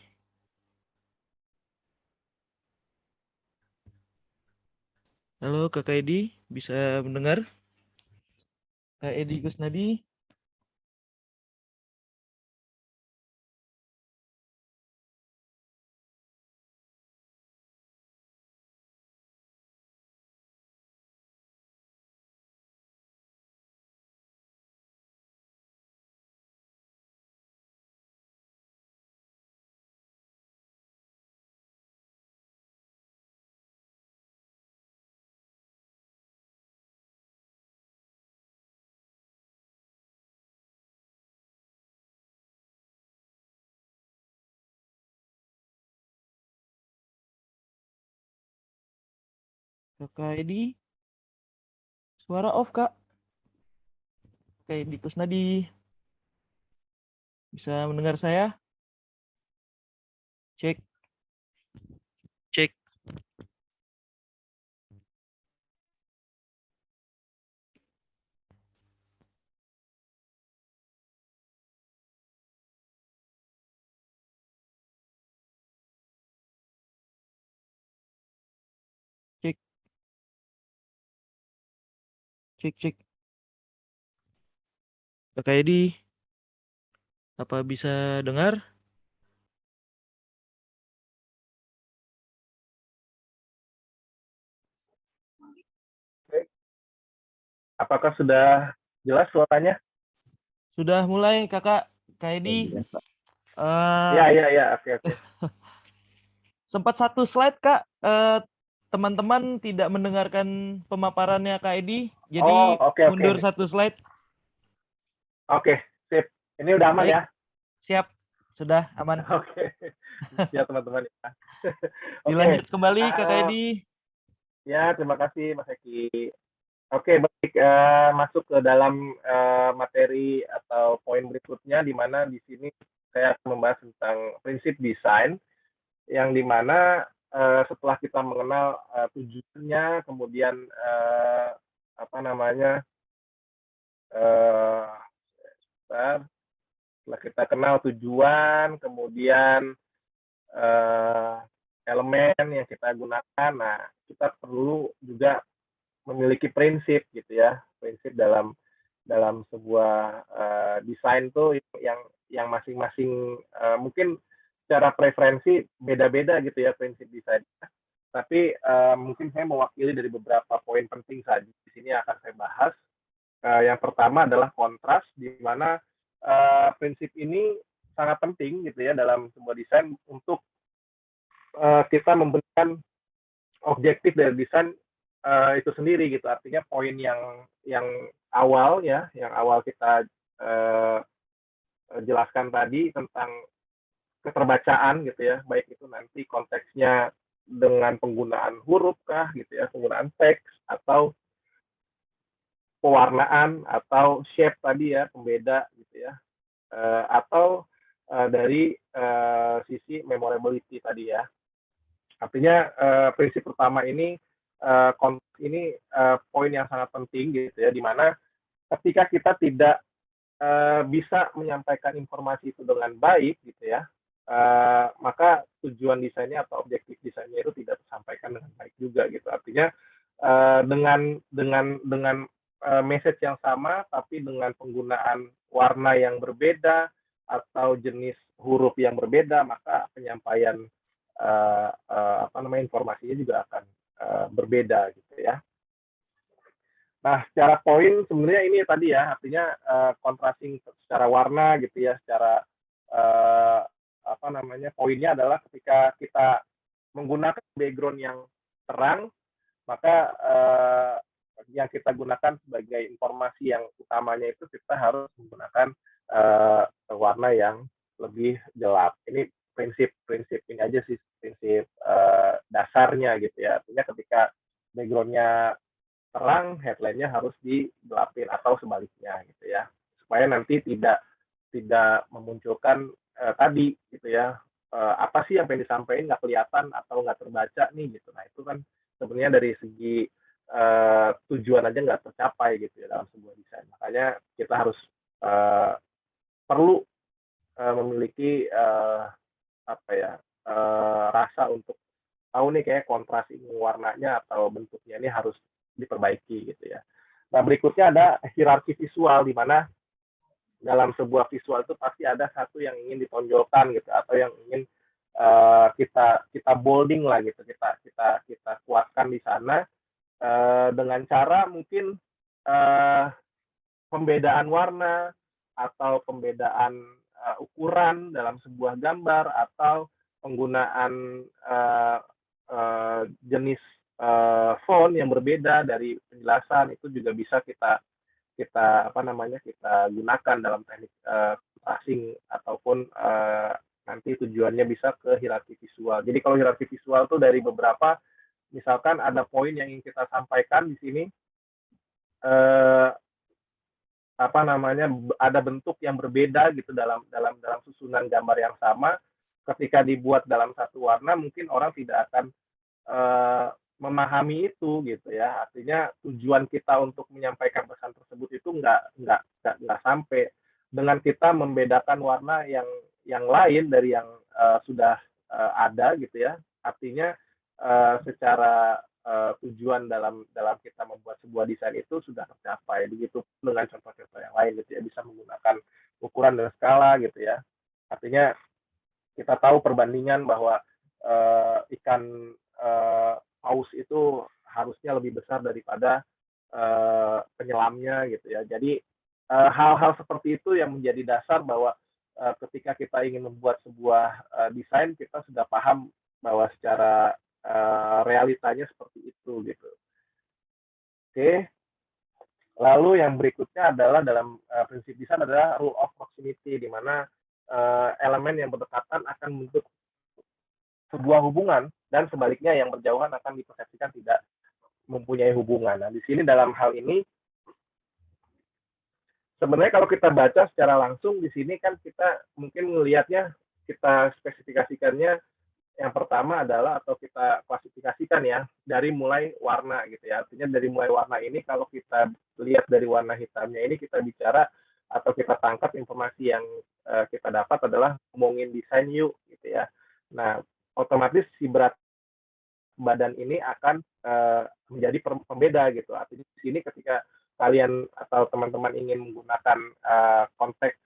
Halo Kakak Edi, bisa mendengar? Kak Edi Kusnadi. Kakak Edi, suara off Kak. Kakak Edi Kusnadi, bisa mendengar saya? Cek. Cek. Cek. Cek, cek. Kakak Edi, apa bisa dengar? apakah sudah jelas suaranya? Sudah mulai Kakak. Kak Edi. Ya, oke. Sempat satu slide Kak, teman-teman tidak mendengarkan pemaparannya Kak Edi, jadi oke. mundur satu slide. Oke, sip. Ini udah aman. Baik. Ya? Siap, sudah aman. Oke, ya teman-teman. Ya. Dilanjut kembali Kakak Edi. Ya, terima kasih Mas Eki. Oke, baik. Masuk ke dalam materi atau poin berikutnya, di mana di sini saya akan membahas tentang prinsip desain, yang di mana setelah kita mengenal tujuannya, kemudian Setelah kita kenal tujuan, kemudian elemen yang kita gunakan, nah kita perlu juga memiliki prinsip gitu ya, prinsip dalam sebuah desain tuh yang masing-masing mungkin secara preferensi beda-beda gitu ya prinsip desain. Tapi mungkin saya mewakili dari beberapa poin penting saja di sini akan saya bahas. Yang pertama adalah kontras, di mana prinsip ini sangat penting gitu ya dalam sebuah desain untuk kita memberikan objektif dari desain itu sendiri gitu. Artinya poin yang awal ya, yang awal kita jelaskan tadi tentang keterbacaan gitu ya, baik itu nanti konteksnya dengan penggunaan huruf kah gitu ya, penggunaan teks atau pewarnaan atau shape tadi ya, pembeda gitu ya, atau dari sisi memorability tadi ya. Artinya prinsip pertama ini poin yang sangat penting gitu ya, di mana ketika kita tidak bisa menyampaikan informasi itu dengan baik gitu ya, maka tujuan desainnya atau objektif desainnya itu tidak tersampaikan dengan baik juga gitu. Artinya dengan message yang sama tapi dengan penggunaan warna yang berbeda atau jenis huruf yang berbeda, maka penyampaian informasinya juga akan berbeda gitu ya. Nah, secara poin sebenarnya ini tadi ya, artinya contrasting secara warna gitu ya, secara poinnya adalah ketika kita menggunakan background yang terang, maka yang kita gunakan sebagai informasi yang utamanya itu kita harus menggunakan warna yang lebih gelap. Ini prinsip ini aja sih, prinsip dasarnya gitu ya. Artinya ketika background-nya terang, headline-nya harus digelapin atau sebaliknya gitu ya, supaya nanti tidak memunculkan tadi gitu ya, apa sih yang pengen disampaikan nggak kelihatan atau nggak terbaca nih gitu. Nah itu kan sebenarnya dari segi tujuan aja nggak tercapai gitu ya dalam sebuah desain. Makanya kita harus perlu memiliki rasa untuk tahu nih kayak kontras ini warnanya atau bentuknya ini harus diperbaiki gitu ya. Nah berikutnya ada hierarki visual, di mana dalam sebuah visual itu pasti ada satu yang ingin ditonjolkan gitu, atau yang ingin kita bolding lah gitu, kita kuatkan di sana dengan cara mungkin pembedaan warna atau pembedaan ukuran dalam sebuah gambar, atau penggunaan jenis font yang berbeda dari penjelasan, itu juga bisa kita gunakan dalam teknik tracing ataupun nanti tujuannya bisa ke hierarki visual. Jadi kalau hierarki visual itu dari beberapa, misalkan ada poin yang ingin kita sampaikan di sini, ada bentuk yang berbeda gitu dalam susunan gambar yang sama. Ketika dibuat dalam satu warna, mungkin orang tidak akan memahami itu gitu ya. Artinya tujuan kita untuk menyampaikan pesan tersebut itu nggak sampai dengan kita membedakan warna yang lain dari yang sudah ada gitu ya. Artinya secara tujuan dalam kita membuat sebuah desain itu sudah tercapai. Begitu dengan contoh-contoh yang lain gitu ya, bisa menggunakan ukuran dan skala gitu ya. Artinya kita tahu perbandingan bahwa ikan paus itu harusnya lebih besar daripada penyelamnya gitu ya. Jadi hal-hal seperti itu yang menjadi dasar bahwa ketika kita ingin membuat sebuah desain, kita sudah paham bahwa secara realitanya seperti itu gitu. Oke. Lalu yang berikutnya adalah dalam prinsip desain adalah rule of proximity, di mana elemen yang berdekatan akan membentuk sebuah hubungan, dan sebaliknya yang berjauhan akan dipersepsikan tidak mempunyai hubungan. Nah, di sini dalam hal ini sebenarnya kalau kita baca secara langsung di sini kan kita mungkin melihatnya, kita spesifikasikannya yang pertama adalah, atau kita klasifikasikan ya, dari mulai warna gitu ya. Artinya dari mulai warna ini, kalau kita lihat dari warna hitamnya ini, kita bicara atau kita tangkap informasi yang kita dapat adalah ngomongin desain yuk gitu ya. Nah, otomatis si berat badan ini akan menjadi pembeda gitu. Artinya di sini ketika kalian atau teman-teman ingin menggunakan konteks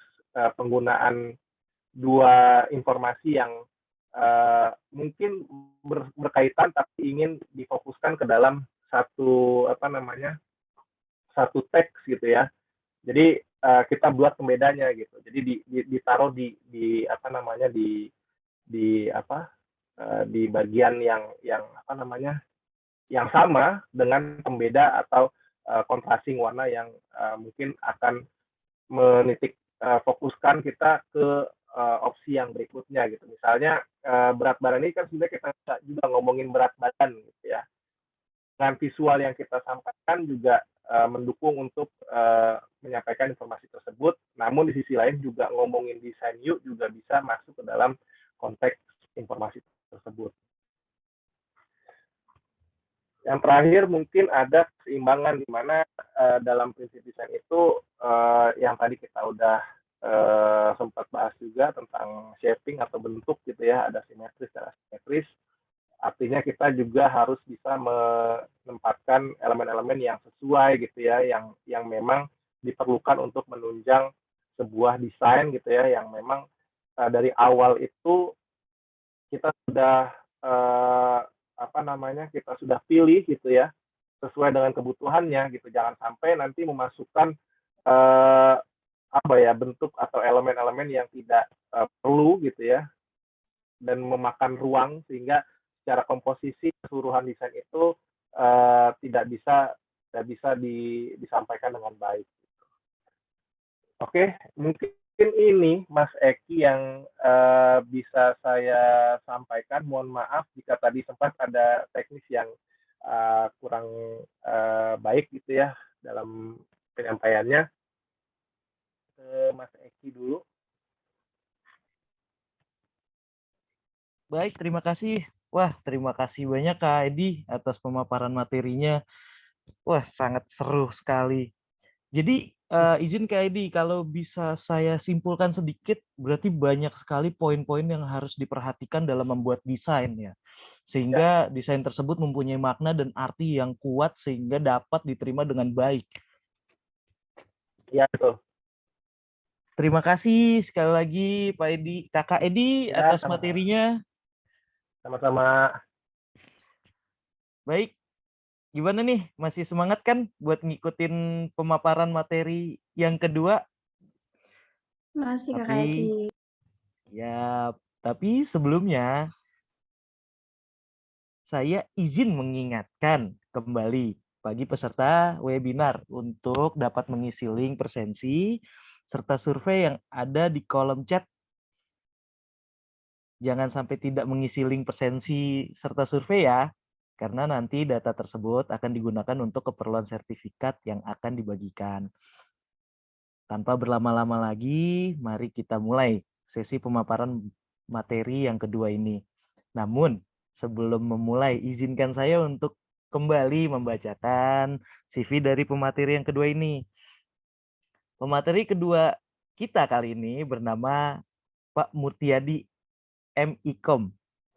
penggunaan dua informasi yang mungkin berkaitan tapi ingin difokuskan ke dalam satu satu teks gitu ya. Jadi kita buat pembedanya gitu. Jadi ditaruh di di bagian yang sama dengan pembeda atau kontrasting warna yang mungkin akan menitik fokuskan kita ke opsi yang berikutnya gitu. Misalnya berat badan ini kan sebenarnya kita bisa juga ngomongin berat badan gitu ya. Dengan visual yang kita sampaikan juga mendukung untuk menyampaikan informasi tersebut. Namun di sisi lain juga ngomongin desain yuk juga bisa masuk ke dalam konteks informasi tersebut. Yang terakhir mungkin ada keseimbangan di mana dalam prinsip desain itu yang tadi kita udah sempat bahas juga tentang shaping atau bentuk gitu ya, ada simetris dan asimetris. Artinya kita juga harus bisa menempatkan elemen-elemen yang sesuai gitu ya, yang memang diperlukan untuk menunjang sebuah desain gitu ya, yang memang dari awal itu kita sudah kita sudah pilih gitu ya, sesuai dengan kebutuhannya gitu. Jangan sampai nanti memasukkan bentuk atau elemen-elemen yang tidak perlu gitu ya, dan memakan ruang sehingga secara komposisi keseluruhan desain itu tidak bisa disampaikan dengan baik. Oke, mungkin ini Mas Eki yang bisa saya sampaikan. Mohon maaf jika tadi sempat ada teknis yang kurang baik gitu ya dalam penyampaiannya. Ke Mas Eki dulu. Baik, terima kasih. Wah, terima kasih banyak Kak Edi atas pemaparan materinya. Wah, sangat seru sekali. Jadi, izin Kak Edi, kalau bisa saya simpulkan sedikit, berarti banyak sekali poin-poin yang harus diperhatikan dalam membuat desain ya. Sehingga desain tersebut mempunyai makna dan arti yang kuat sehingga dapat diterima dengan baik. Iya, betul. Terima kasih sekali lagi Pak Edi, Kakak Edi Ya, atas materinya. Sama-sama. Baik, gimana nih? Masih semangat kan buat ngikutin pemaparan materi yang kedua? Masih Kakak Eki. Ya, tapi sebelumnya saya izin mengingatkan kembali bagi peserta webinar untuk dapat mengisi link presensi serta survei yang ada di kolom chat. Jangan sampai tidak mengisi link presensi serta survei ya, karena nanti data tersebut akan digunakan untuk keperluan sertifikat yang akan dibagikan. Tanpa berlama-lama lagi, mari kita mulai sesi pemaparan materi yang kedua ini. Namun, sebelum memulai, izinkan saya untuk kembali membacakan CV dari pemateri yang kedua ini. Pemateri kedua kita kali ini bernama Pak Murtiadi M.Ikom.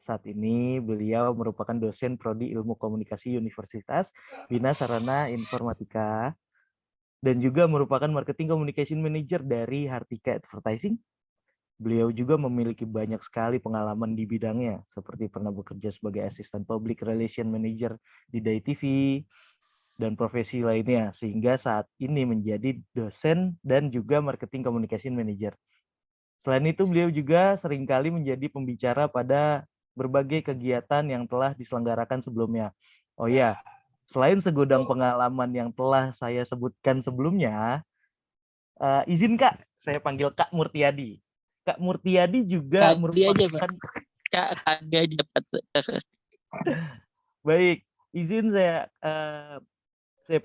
Saat ini beliau merupakan dosen Prodi Ilmu Komunikasi Universitas Bina Sarana Informatika dan juga merupakan Marketing Communication Manager dari Hartika Advertising. Beliau juga memiliki banyak sekali pengalaman di bidangnya, seperti pernah bekerja sebagai Assistant Public Relation Manager di Dai TV dan profesi lainnya, sehingga saat ini menjadi dosen dan juga Marketing Communication Manager. Selain itu, beliau juga seringkali menjadi pembicara pada berbagai kegiatan yang telah diselenggarakan sebelumnya. Oh ya, selain segudang pengalaman yang telah saya sebutkan sebelumnya, izin Kak, saya panggil Kak Murtiadi. Kak Murtiadi juga merupakan... Kak aja, Pak. Baik, izin saya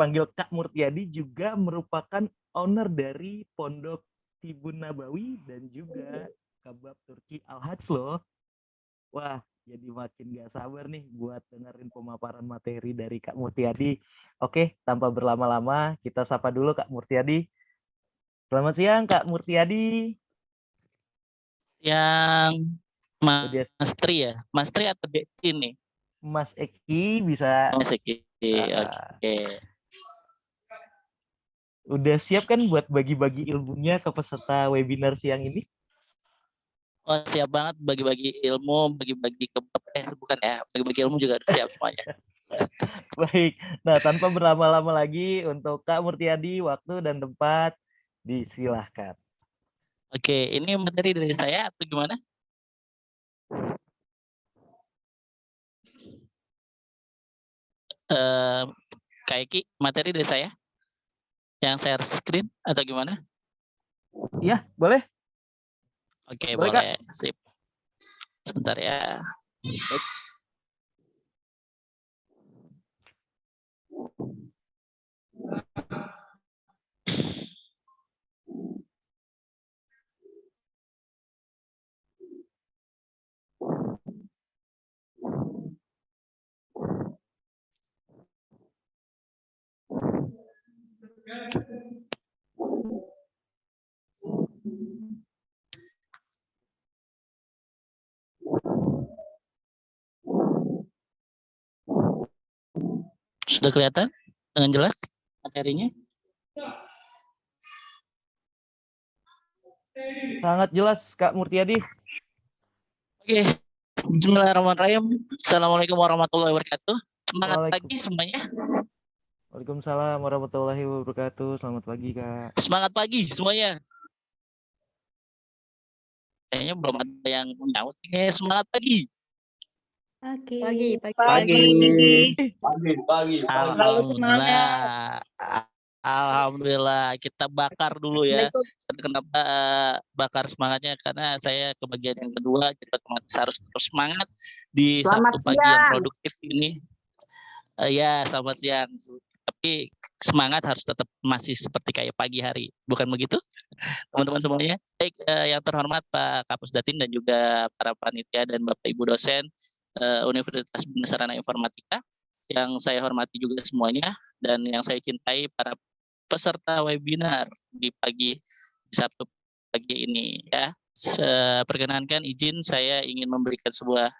panggil Kak Murtiadi juga merupakan owner dari Pondok Tibun Nabawi dan juga Kebab Turki Al-Hajj loh. Wah, jadi makin gak sabar nih buat dengerin pemaparan materi dari Kak Murtiadi. Oke, tanpa berlama-lama kita sapa dulu Kak Murtiadi. Selamat siang Kak Murtiadi. Yang Udah Mas Tri ya? Mas Tri atau Deki nih? Mas Eki bisa Mas Eki. ah, Oke. udah siap kan buat bagi-bagi ilmunya ke peserta webinar siang ini? Oh, siap banget bagi-bagi ilmu, bagi-bagi bukan ya, bagi-bagi ilmu juga udah siap semuanya. Baik. Nah, tanpa berlama-lama lagi untuk Kak Murtiadi, waktu dan tempat disilahkan. Oke, ini materi dari saya atau gimana? Eh, Kak Eki, materi dari saya yang share screen atau gimana? Iya, boleh? Oke, Boleh, Kak. boleh. Sip. Sebentar ya. Baik. Sudah kelihatan dengan jelas materinya? Sangat jelas, Kak Murtiadi. Oke. Bismillahirrahmanirrahim. Assalamualaikum warahmatullahi wabarakatuh. Semangat pagi semuanya. Waalaikumsalam warahmatullahi wabarakatuh. Selamat pagi, Kak. Semangat pagi semuanya. Kayaknya belum ada yang nyaut. Semangat pagi. Oke. Pagi. Alhamdulillah. Alhamdulillah, kita bakar dulu ya. Kenapa bakar semangatnya? Karena saya ke bagian yang kedua, kita harus terus semangat di Sabtu pagi yang produktif ini. Ya, selamat siang. Tapi semangat harus tetap masih seperti kayak pagi hari, bukan begitu, teman-teman semuanya? Baik, yang terhormat Pak Kapus Datin dan juga para panitia dan Bapak Ibu dosen Universitas Bina Sarana Informatika, yang saya hormati juga semuanya, dan yang saya cintai para peserta webinar di Sabtu pagi ini ya. Perkenankan izin saya ingin memberikan sebuah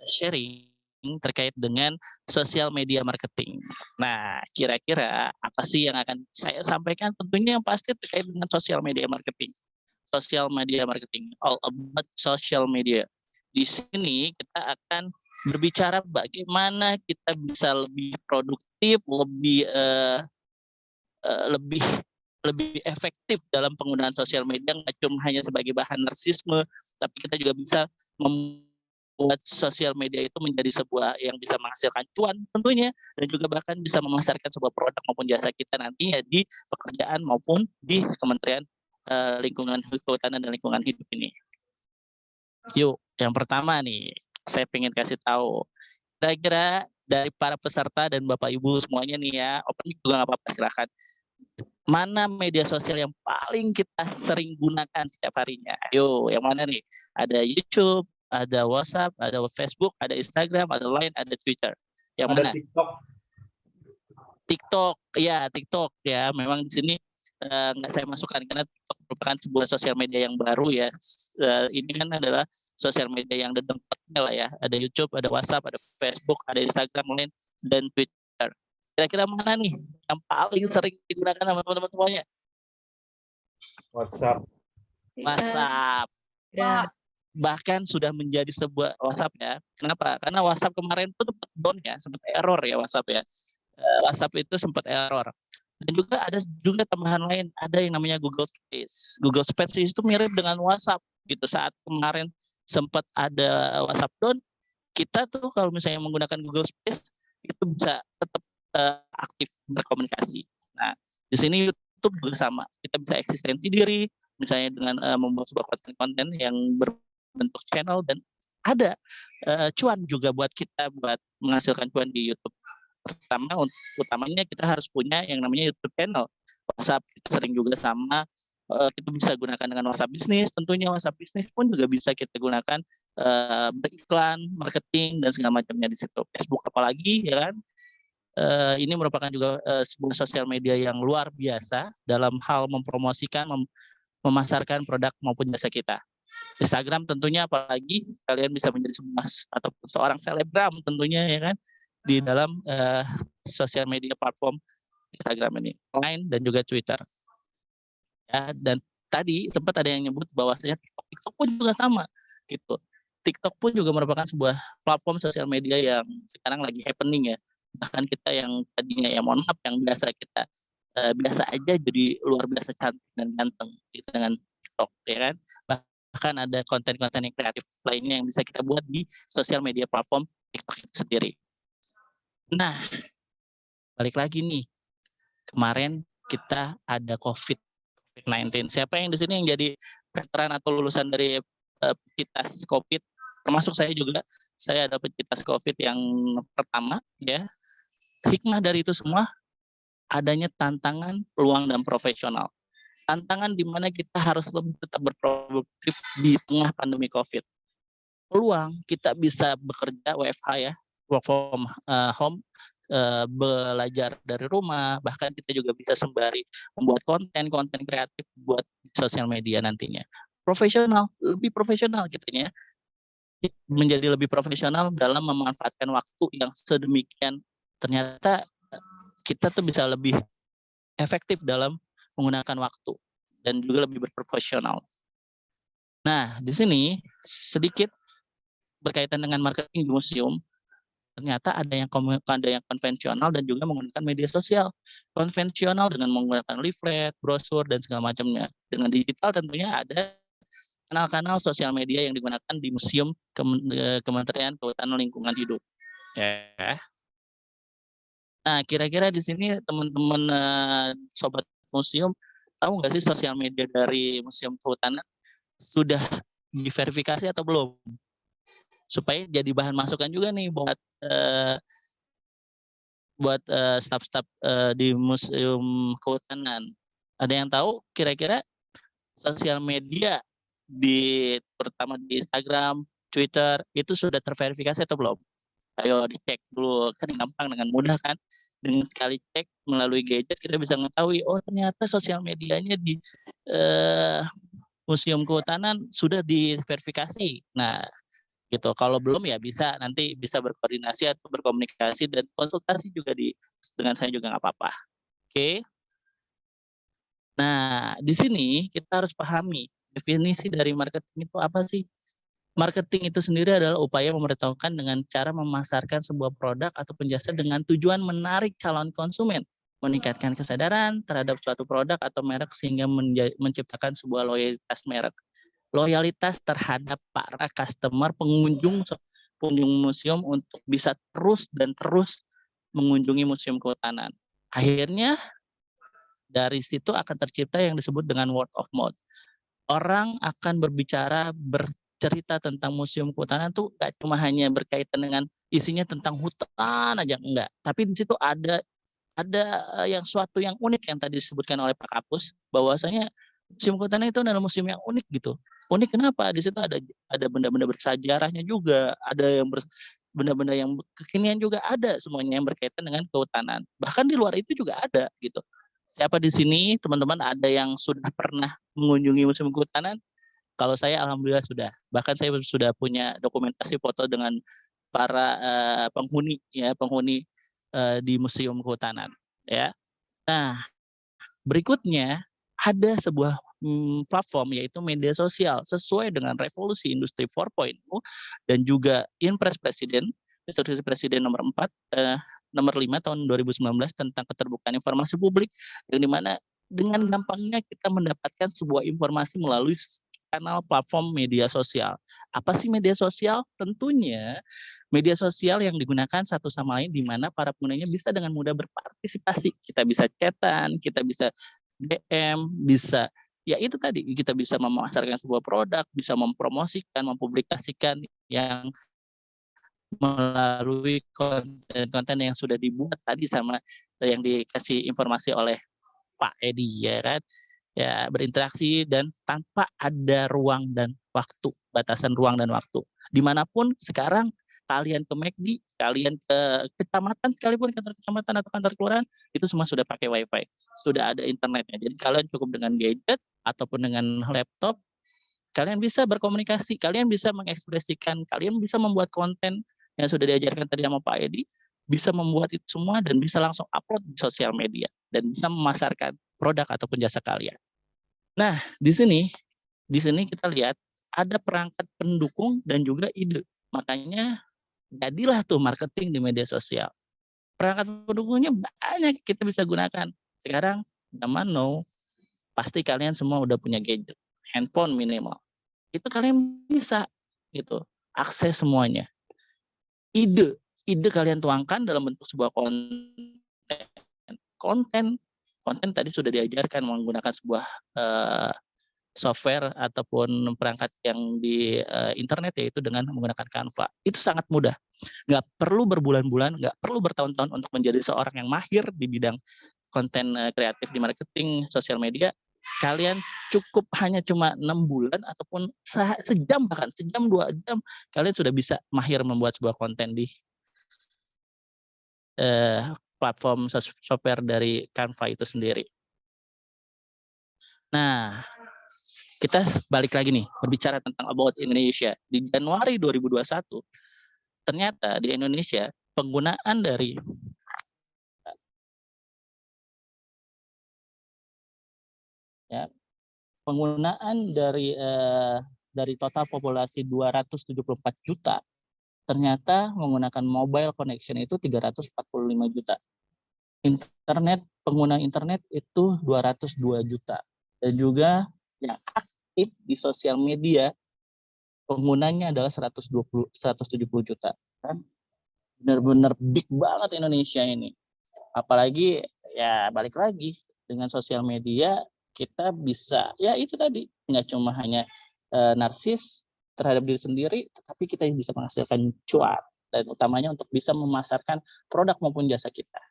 sharing terkait dengan sosial media marketing. Nah, kira-kira apa sih yang akan saya sampaikan? Tentunya yang pasti terkait dengan sosial media marketing. Social media marketing, all about social media. Di sini kita akan berbicara bagaimana kita bisa lebih produktif, lebih efektif dalam penggunaan sosial media, nggak cuma hanya sebagai bahan narsisme, tapi kita juga bisa membuat sosial media itu menjadi sebuah yang bisa menghasilkan cuan tentunya, dan juga bahkan bisa memasarkan sebuah produk maupun jasa kita nantinya di pekerjaan maupun di Kementerian Lingkungan Kehutanan dan Lingkungan Hidup ini. Yuk, yang pertama nih, saya pengen kasih tahu, kira-kira dari para peserta dan Bapak Ibu semuanya nih ya, open juga nggak apa-apa, silakan. Mana media sosial yang paling kita sering gunakan setiap harinya? Ayo, yang mana nih? Ada YouTube, ada WhatsApp, ada Facebook, ada Instagram, ada Line, ada Twitter. Yang Ada mana? TikTok. TikTok ya. Memang di sini nggak saya masukkan karena TikTok merupakan sebuah sosial media yang baru ya. Ini kan adalah sosial media yang dedempatnya lah ya. Ada YouTube, ada WhatsApp, ada Facebook, ada Instagram, Line, dan Twitter. Kira-kira mana nih yang paling sering digunakan sama teman-teman semuanya? WhatsApp. Bahkan sudah menjadi sebuah WhatsApp ya. Kenapa? Karena WhatsApp kemarin itu sempat down ya, sempat error ya WhatsApp ya. WhatsApp itu sempat error. Dan juga ada juga tambahan lain, ada yang namanya Google Space. Google Space itu mirip dengan WhatsApp gitu. Saat kemarin sempat ada WhatsApp down, kita tuh kalau misalnya menggunakan Google Space itu bisa tetap aktif berkomunikasi. Nah, di sini YouTube juga sama. Kita bisa eksistensi diri, misalnya dengan membuat sebuah konten-konten yang berbentuk channel, dan ada cuan juga buat kita buat menghasilkan cuan di YouTube. Utamanya kita harus punya yang namanya YouTube channel. WhatsApp kita sering juga sama, kita bisa gunakan dengan WhatsApp bisnis. Tentunya WhatsApp bisnis pun juga bisa kita gunakan beriklan, marketing, dan segala macamnya di situ. Facebook apalagi ya kan. ini merupakan juga sebuah sosial media yang luar biasa dalam hal mempromosikan, memasarkan produk maupun jasa kita. Instagram tentunya apalagi kalian bisa menjadi atau seorang selebgram tentunya ya kan di dalam sosial media platform Instagram ini, Line dan juga Twitter. Ya, dan tadi sempat ada yang nyebut bahwasanya TikTok pun juga sama gitu. TikTok pun juga merupakan sebuah platform sosial media yang sekarang lagi happening ya. Bahkan kita yang tadinya ya mohon maaf yang biasa kita biasa aja jadi luar biasa cantik dan ganteng gitu dengan TikTok ya kan. Bahkan ada konten-konten yang kreatif lainnya yang bisa kita buat di sosial media platform TikTok itu sendiri. Nah, balik lagi nih. Kemarin kita ada COVID-19. Siapa yang di sini yang jadi veteran atau lulusan dari penyintas COVID? Termasuk saya juga. Saya ada penyintas COVID yang pertama ya. Hikmah dari itu semua adanya tantangan, peluang dan profesional. Tantangan di mana kita harus lebih tetap berproduktif di tengah pandemi COVID. Peluang kita bisa bekerja WFH ya, work from home, belajar dari rumah, bahkan kita juga bisa sembari membuat konten kreatif buat sosial media nantinya. Profesional, lebih profesional kitanya, menjadi lebih profesional dalam memanfaatkan waktu yang sedemikian. Ternyata kita tuh bisa lebih efektif dalam menggunakan waktu dan juga lebih berprofesional. Nah, di sini sedikit berkaitan dengan marketing di museum. Ternyata ada yang konvensional dan juga menggunakan media sosial. Konvensional dengan menggunakan leaflet, brosur, dan segala macamnya. Dengan digital tentunya ada kanal-kanal sosial media yang digunakan di Museum Kementerian Kehutanan Lingkungan Hidup. Ya. Nah, kira-kira di sini teman-teman sobat museum tahu nggak sih sosial media dari Museum Kehutanan sudah diverifikasi atau belum? Supaya jadi bahan masukan juga nih buat staf-staf di Museum Kehutanan. Ada yang tahu kira-kira sosial media terutama di Instagram, Twitter itu sudah terverifikasi atau belum? Ayo dicek dulu, kan gampang dengan mudah kan. Dengan sekali cek melalui gadget kita bisa mengetahui oh ternyata sosial medianya di Museum Kehutanan sudah diverifikasi. Nah, gitu. Kalau belum ya nanti bisa berkoordinasi atau berkomunikasi dan konsultasi juga dengan saya juga nggak apa-apa. Oke. Nah, di sini kita harus pahami definisi dari marketing itu apa sih? Marketing itu sendiri adalah upaya memberitahukan dengan cara memasarkan sebuah produk atau jasa dengan tujuan menarik calon konsumen, meningkatkan kesadaran terhadap suatu produk atau merek sehingga menciptakan sebuah loyalitas merek. Loyalitas terhadap para customer pengunjung museum untuk bisa terus mengunjungi Museum Kehutanan. Akhirnya dari situ akan tercipta yang disebut dengan word of mouth. Orang akan bercerita tentang Museum Kehutanan tuh gak cuma hanya berkaitan dengan isinya tentang hutan aja, enggak. Tapi di situ ada yang suatu yang unik yang tadi disebutkan oleh Pak Kapus, bahwasanya Museum Kehutanan itu adalah museum yang unik gitu. Unik kenapa? Di situ ada benda-benda bersejarahnya juga, ada yang benda-benda yang kekinian juga ada, semuanya yang berkaitan dengan kehutanan. Bahkan di luar itu juga ada gitu. Siapa di sini teman-teman ada yang sudah pernah mengunjungi Museum Kehutanan? Kalau saya alhamdulillah sudah. Bahkan saya sudah punya dokumentasi foto dengan para penghuni di Museum Kehutanan ya. Nah, berikutnya ada sebuah platform yaitu media sosial sesuai dengan revolusi industri 4.0 dan juga Inpres Presiden, Instruksi Presiden nomor 5 tahun 2019 tentang keterbukaan informasi publik, yang dimana dengan gampangnya kita mendapatkan sebuah informasi melalui kanal platform media sosial. Apa sih media sosial? Tentunya media sosial yang digunakan satu sama lain di mana para penggunanya bisa dengan mudah berpartisipasi. Kita bisa chatan, kita bisa DM, bisa ya itu tadi kita bisa memasarkan sebuah produk, bisa mempromosikan, mempublikasikan yang melalui konten-konten yang sudah dibuat tadi sama yang dikasih informasi oleh Pak Edi ya kan. Ya, berinteraksi dan tanpa ada ruang dan waktu, batasan ruang dan waktu. Dimanapun sekarang kalian ke McD, kalian ke kecamatan sekalipun, kantor kecamatan atau kantor kelurahan, itu semua sudah pakai WiFi, sudah ada internetnya. Jadi kalian cukup dengan gadget ataupun dengan laptop, kalian bisa berkomunikasi, kalian bisa mengekspresikan, kalian bisa membuat konten yang sudah diajarkan tadi sama Pak Edi, bisa membuat itu semua dan bisa langsung upload di sosial media dan bisa memasarkan produk ataupun jasa kalian. Nah, di sini kita lihat ada perangkat pendukung dan juga ide. Makanya jadilah tuh marketing di media sosial. Perangkat pendukungnya banyak kita bisa gunakan. Sekarang zaman now, pasti kalian semua udah punya gadget, handphone minimal. Itu kalian bisa gitu akses semuanya. Ide kalian tuangkan dalam bentuk sebuah konten tadi sudah diajarkan menggunakan sebuah software ataupun perangkat yang di internet, yaitu dengan menggunakan Canva. Itu sangat mudah, nggak perlu berbulan-bulan, nggak perlu bertahun-tahun untuk menjadi seorang yang mahir di bidang konten kreatif di marketing sosial media. Kalian cukup hanya cuma 6 bulan ataupun sejam, bahkan sejam 2 jam, kalian sudah bisa mahir membuat sebuah konten di platform software dari Canva itu sendiri. Nah, kita balik lagi nih, berbicara tentang About Indonesia. Di Januari 2021, ternyata di Indonesia penggunaan dari dari total populasi 274 juta, ternyata menggunakan mobile connection itu 345 juta. Pengguna internet itu 202 juta. Dan juga yang aktif di sosial media penggunanya adalah 170 juta. Kan? Benar-benar big banget Indonesia ini. Apalagi ya balik lagi dengan sosial media kita bisa ya itu tadi nggak cuma hanya narsis terhadap diri sendiri, tetapi kita bisa menghasilkan cuan dan utamanya untuk bisa memasarkan produk maupun jasa kita.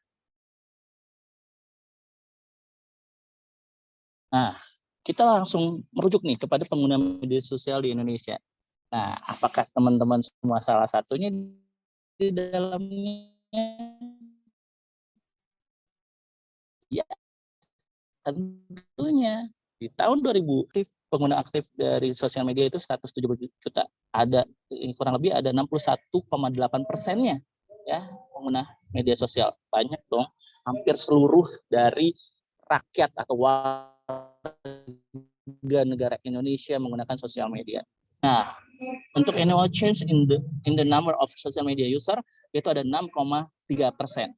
Nah, kita langsung merujuk nih kepada pengguna media sosial di Indonesia. Nah, apakah teman-teman semua salah satunya di dalamnya? Ya, tentunya di tahun 2000 pengguna aktif dari sosial media itu 170 juta. Ada kurang lebih ada 61,8%-nya ya pengguna media sosial. Banyak dong, hampir seluruh dari rakyat atau warga negara Indonesia menggunakan sosial media. Nah, untuk annual change in the number of social media user itu ada 6,3%.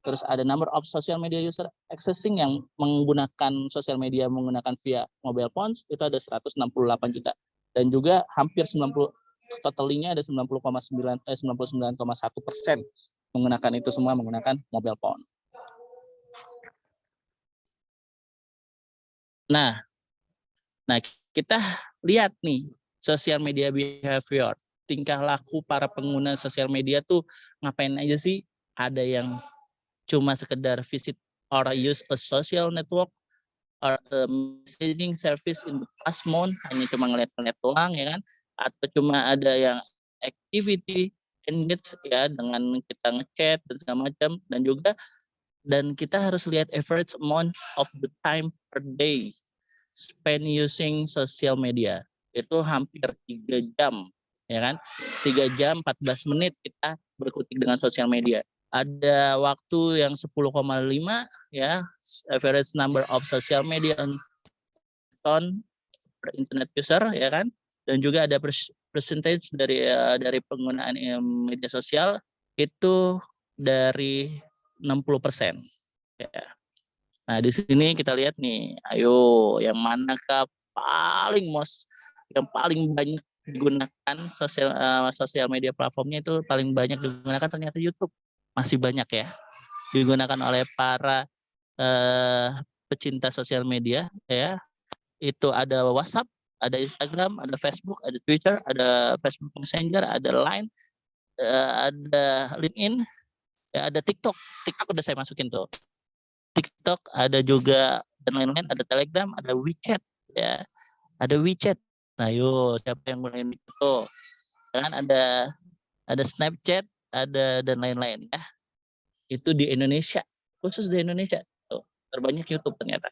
Terus ada number of social media user accessing yang menggunakan sosial media menggunakan via mobile phones itu ada 168 juta. Dan juga hampir 90 totalnya ada 99,1% menggunakan itu semua menggunakan mobile phone. Nah kita lihat nih social media behavior, tingkah laku para pengguna sosial media tuh ngapain aja sih? Ada yang cuma sekedar visit or use a social network or a messaging service in the past month, hanya cuma ngeliat-ngeliat doang ya kan, atau cuma ada yang activity engage ya dengan kita ngechat dan segala macam, dan kita harus lihat average amount of the time per day spend using social media itu hampir 3 jam ya kan, 3 jam 14 menit kita berkutik dengan sosial media. Ada waktu yang 10,5 ya average number of social media on per internet user ya kan, dan juga ada percentage dari penggunaan media sosial itu dari 60% ya. Nah di sini kita lihat nih, ayo yang manakah yang paling banyak digunakan sosial media platformnya itu paling banyak digunakan ternyata YouTube. Masih banyak ya digunakan oleh para pecinta sosial media ya. Itu ada WhatsApp, ada Instagram, ada Facebook, ada Twitter, ada Facebook Messenger, ada Line, ada LinkedIn, ya, ada TikTok. TikTok udah saya masukin tuh. TikTok ada juga dan lain-lain, ada Telegram, ada WeChat ya. Ada WeChat. Nah, yuk siapa yang mulai itu? Kan ada ada Snapchat, ada dan lain-lain ya. Itu di Indonesia, khusus di Indonesia. Tuh, terbanyak YouTube ternyata.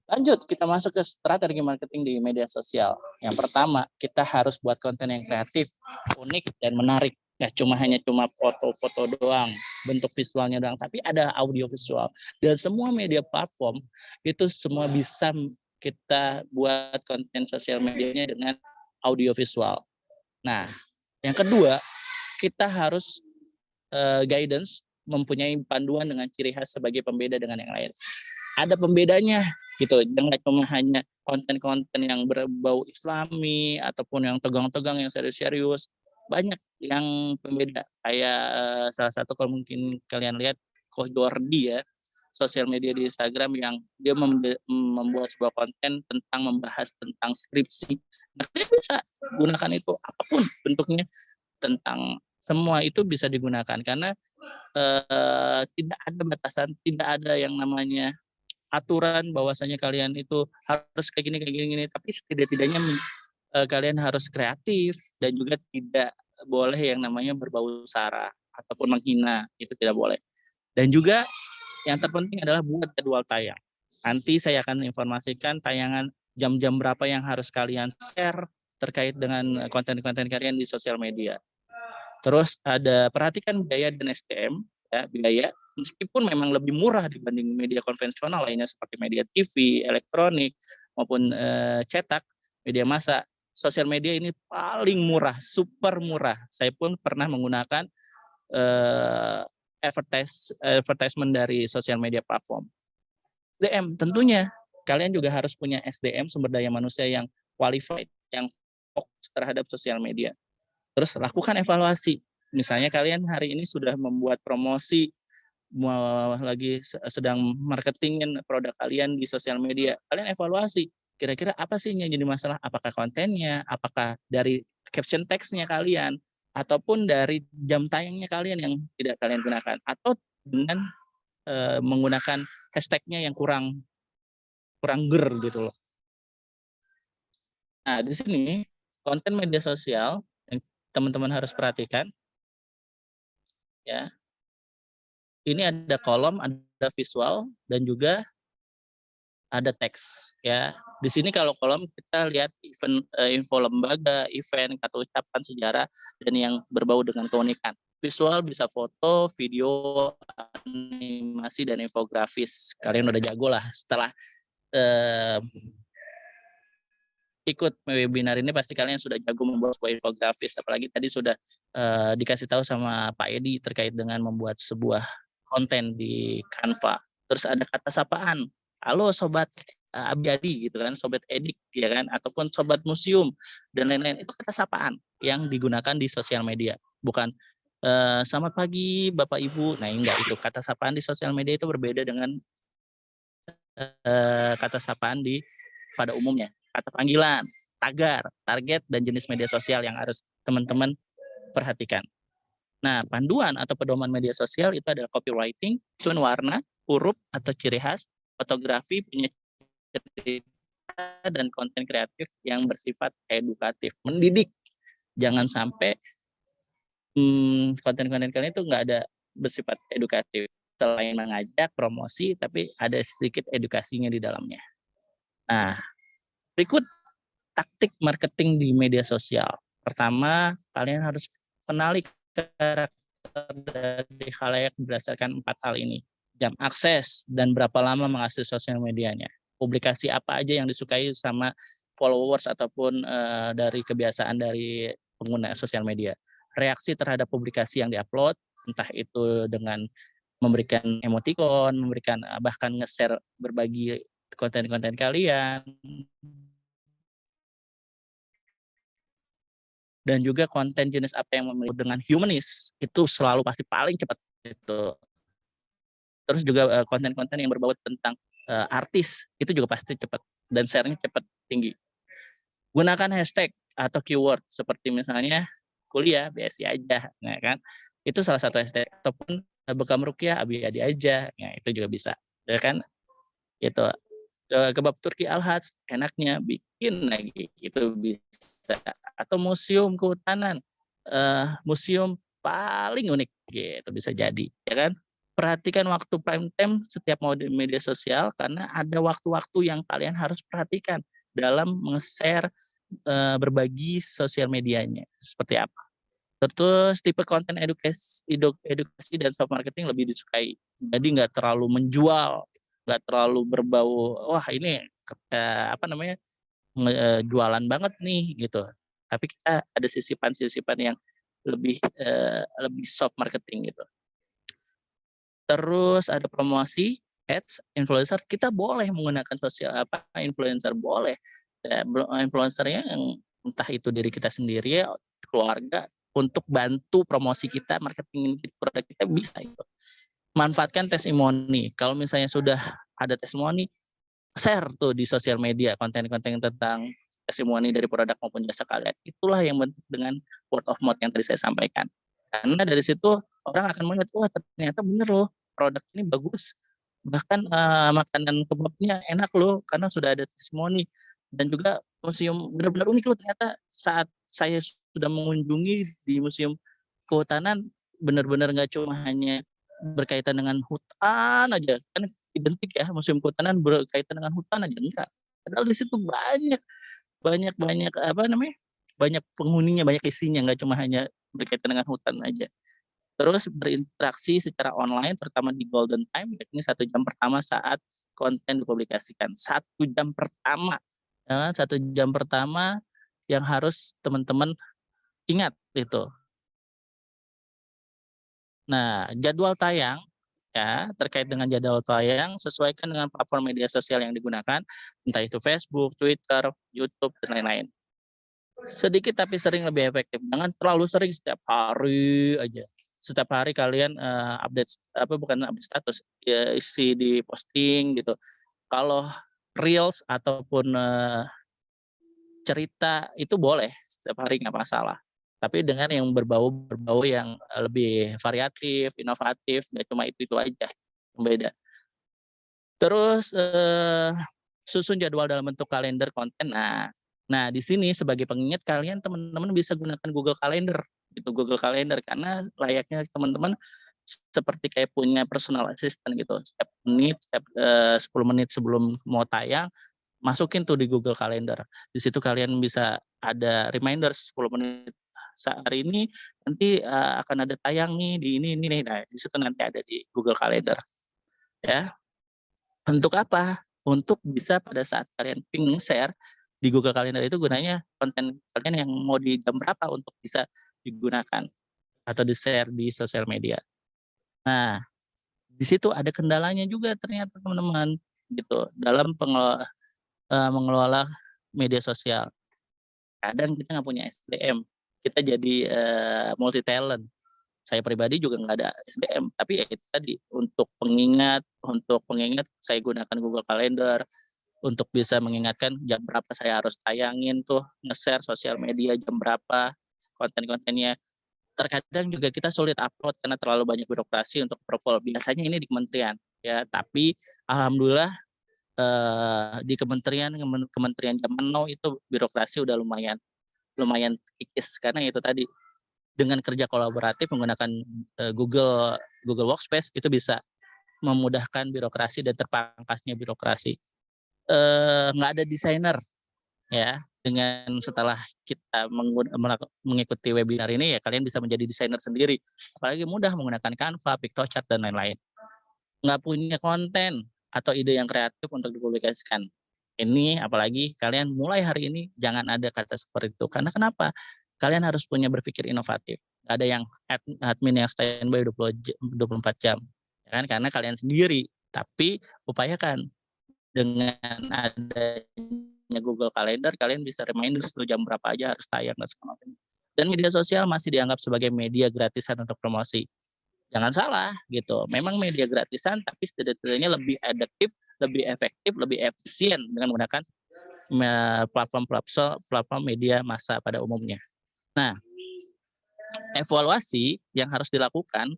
Lanjut, kita masuk ke strategi marketing di media sosial. Yang pertama, kita harus buat konten yang kreatif, unik, dan menarik. Nggak hanya foto-foto doang, bentuk visualnya doang, tapi ada audio visual. Dan semua media platform itu semua bisa kita buat konten sosial medianya dengan audio visual. Nah, yang kedua, kita harus guidance, mempunyai panduan dengan ciri khas sebagai pembeda dengan yang lain. Ada pembedanya gitu, jangan cuma hanya konten-konten yang berbau islami ataupun yang tegang-tegang, yang serius-serius. Banyak yang pembeda, kayak salah satu kalau mungkin kalian lihat Coach Jordi ya, sosial media di Instagram yang dia membuat sebuah konten tentang membahas tentang skripsi. Nah, kalian bisa gunakan itu apapun bentuknya, tentang semua itu bisa digunakan karena tidak ada batasan, tidak ada yang namanya aturan bahwasanya kalian itu harus kayak gini, tapi setidak-tidaknya kalian harus kreatif dan juga tidak boleh yang namanya berbau sara ataupun menghina, itu tidak boleh. Dan juga yang terpenting adalah buat jadwal tayang. Nanti saya akan informasikan tayangan jam-jam berapa yang harus kalian share terkait dengan konten-konten kalian di sosial media. Terus ada perhatikan biaya dan SDM, ya, biaya meskipun memang lebih murah dibanding media konvensional lainnya seperti media TV, elektronik maupun cetak, media massa, sosial media ini paling murah, super murah. Saya pun pernah menggunakan advertisement dari sosial media platform. SDM tentunya kalian juga harus punya SDM, sumber daya manusia yang qualified, yang fokus terhadap sosial media. Terus lakukan evaluasi. Misalnya kalian hari ini sudah membuat promosi, lagi sedang marketingin produk kalian di sosial media. Kalian evaluasi, kira-kira apa sih yang jadi masalah? Apakah kontennya, apakah dari caption text-nya kalian, ataupun dari jam tayangnya kalian yang tidak kalian gunakan, atau dengan menggunakan hashtag-nya yang kurang ger gitu loh. Nah, di sini konten media sosial teman-teman harus perhatikan ya. Ini ada kolom, ada visual, dan juga ada teks ya. Di sini kalau kolom kita lihat event, info lembaga, event, kata ucapan, sejarah, dan yang berbau dengan keunikan. Visual bisa foto, video, animasi, dan infografis. Kalian udah jago lah setelah ikut webinar ini, pasti kalian sudah jago membuat sebuah infografis, apalagi tadi sudah dikasih tahu sama Pak Edi terkait dengan membuat sebuah konten di Canva. Terus ada kata sapaan, halo sobat Abjadi gitu kan, sobat Edik ya kan, ataupun sobat museum dan lain-lain, itu kata sapaan yang digunakan di sosial media, bukan selamat pagi Bapak Ibu. Nah, enggak, itu kata sapaan di sosial media itu berbeda dengan kata sapaan pada umumnya. Kata panggilan, tagar, target, dan jenis media sosial yang harus teman-teman perhatikan. Nah, panduan atau pedoman media sosial itu adalah copywriting, tone warna, huruf atau ciri khas, fotografi, punya cerita, dan konten kreatif yang bersifat edukatif, mendidik. Jangan sampai konten-konten kalian itu nggak ada bersifat edukatif. Selain mengajak, promosi, tapi ada sedikit edukasinya di dalamnya. Nah, berikut taktik marketing di media sosial. Pertama, kalian harus kenali karakter dari khalayak berdasarkan 4 hal ini. Jam akses dan berapa lama mengakses sosial medianya. Publikasi apa aja yang disukai sama followers ataupun dari kebiasaan dari pengguna sosial media. Reaksi terhadap publikasi yang diupload, entah itu dengan memberikan emoticon, memberikan bahkan nge-share, berbagi konten-konten kalian, dan juga konten jenis apa yang memiliki dengan humanis, itu selalu pasti paling cepat itu. Terus juga konten-konten yang berbau tentang artis, itu juga pasti cepat dan share-nya cepat, tinggi. Gunakan hashtag atau keyword seperti misalnya kuliah BSI aja, nah kan, itu salah satu hashtag, ataupun bekam rukyah Abi-Adi aja, nah itu juga bisa, ya kan. Itu kebab Turki Al-Hajj, enaknya bikin lagi, itu bisa. Atau museum kehutanan, museum paling unik gitu bisa jadi, ya kan? Perhatikan waktu prime time setiap media sosial karena ada waktu-waktu yang kalian harus perhatikan dalam nge-share, berbagi sosial medianya seperti apa. Terus tipe konten edukasi dan soft marketing lebih disukai. Jadi nggak terlalu menjual, nggak terlalu berbau, wah ini jualan banget nih gitu. Tapi kita ada sisipan-sisipan yang lebih soft marketing gitu. Terus ada promosi, ads, influencer, kita boleh menggunakan influencer boleh. Ya, influencernya yang entah itu diri kita sendiri ya, keluarga, untuk bantu promosi kita, marketing produk kita bisa itu. Manfaatkan testimoni. Kalau misalnya sudah ada testimoni, share tuh di sosial media konten-konten tentang testimoni dari produk maupun jasa kalian. Itulah yang bentuk dengan word of mouth yang tadi saya sampaikan. Karena dari situ orang akan melihat, wah ternyata bener loh produk ini bagus. Bahkan makanan kebabnya enak loh karena sudah ada testimoni. Dan juga museum benar-benar unik loh ternyata saat saya sudah mengunjungi di museum kehutanan, benar-benar nggak cuma hanya berkaitan dengan hutan aja, kan identik ya museum kehutanan berkaitan dengan hutan aja, enggak. Padahal di situ banyak banyak banyak banyak penghuninya, banyak isinya, nggak cuma hanya berkaitan dengan hutan aja. Terus berinteraksi secara online terutama di golden time, yakni 1 jam pertama saat konten dipublikasikan. 1 jam pertama, ya kan, 1 jam pertama yang harus teman-teman ingat itu. Nah, jadwal tayang ya, terkait dengan jadwal tayang sesuaikan dengan platform media sosial yang digunakan, entah itu Facebook, Twitter, YouTube, dan lain-lain. Sedikit tapi sering lebih efektif. Jangan terlalu sering setiap hari aja. Setiap hari kalian update status, ya isi di posting gitu. Kalau reels ataupun cerita itu boleh setiap hari nggak masalah. Tapi dengan yang berbau yang lebih variatif, inovatif, nggak cuma itu aja yang beda. Terus susun jadwal dalam bentuk kalender konten. Nah di sini sebagai pengingat kalian teman-teman bisa gunakan Google Calendar gitu, Google Calendar karena layaknya teman-teman seperti kayak punya personal assistant gitu. Setiap 10 menit sebelum mau tayang masukin tuh di Google Calendar. Di situ kalian bisa ada reminder 10 menit hari ini nanti akan ada tayang nih di ini nih. Nah, di situ nanti ada di Google Calendar. Ya. Untuk apa? Untuk bisa pada saat kalian pingin share di Google Calendar itu gunanya konten kalian yang mau di jam berapa untuk bisa digunakan atau di-share di sosial media. Nah, di situ ada kendalanya juga ternyata teman-teman gitu dalam mengelola media sosial. Kadang kita nggak punya SDM, kita jadi multi talent. Saya pribadi juga nggak ada SDM, tapi ya itu tadi untuk pengingat saya gunakan Google Calendar untuk bisa mengingatkan jam berapa saya harus tayangin tuh nge-share sosial media jam berapa konten-kontennya. Terkadang juga kita sulit upload karena terlalu banyak birokrasi untuk approval. Biasanya ini di kementerian ya, tapi alhamdulillah di kementerian zaman now itu birokrasi udah lumayan kikis karena itu tadi dengan kerja kolaboratif menggunakan Google Workspace itu bisa memudahkan birokrasi dan terpangkasnya birokrasi. Nggak ada desainer ya, dengan setelah kita mengikuti webinar ini ya kalian bisa menjadi desainer sendiri, apalagi mudah menggunakan Canva, Pictochart dan lain-lain. Nggak punya konten atau ide yang kreatif untuk dipublikasikan. Ini apalagi kalian mulai hari ini jangan ada kata seperti itu. Karena kenapa? Kalian harus punya berpikir inovatif. Nggak ada yang admin yang standby 24 jam. Ya kan? Karena kalian sendiri. Tapi upayakan dengan adanya Google Calendar, kalian bisa reminder jam berapa aja harus tayang dan segala macam. Dan media sosial masih dianggap sebagai media gratisan untuk promosi. Jangan salah gitu. Memang media gratisan tapi setidaknya lebih adaptif, lebih efektif, lebih efisien dengan menggunakan platform media massa pada umumnya. Nah, evaluasi yang harus dilakukan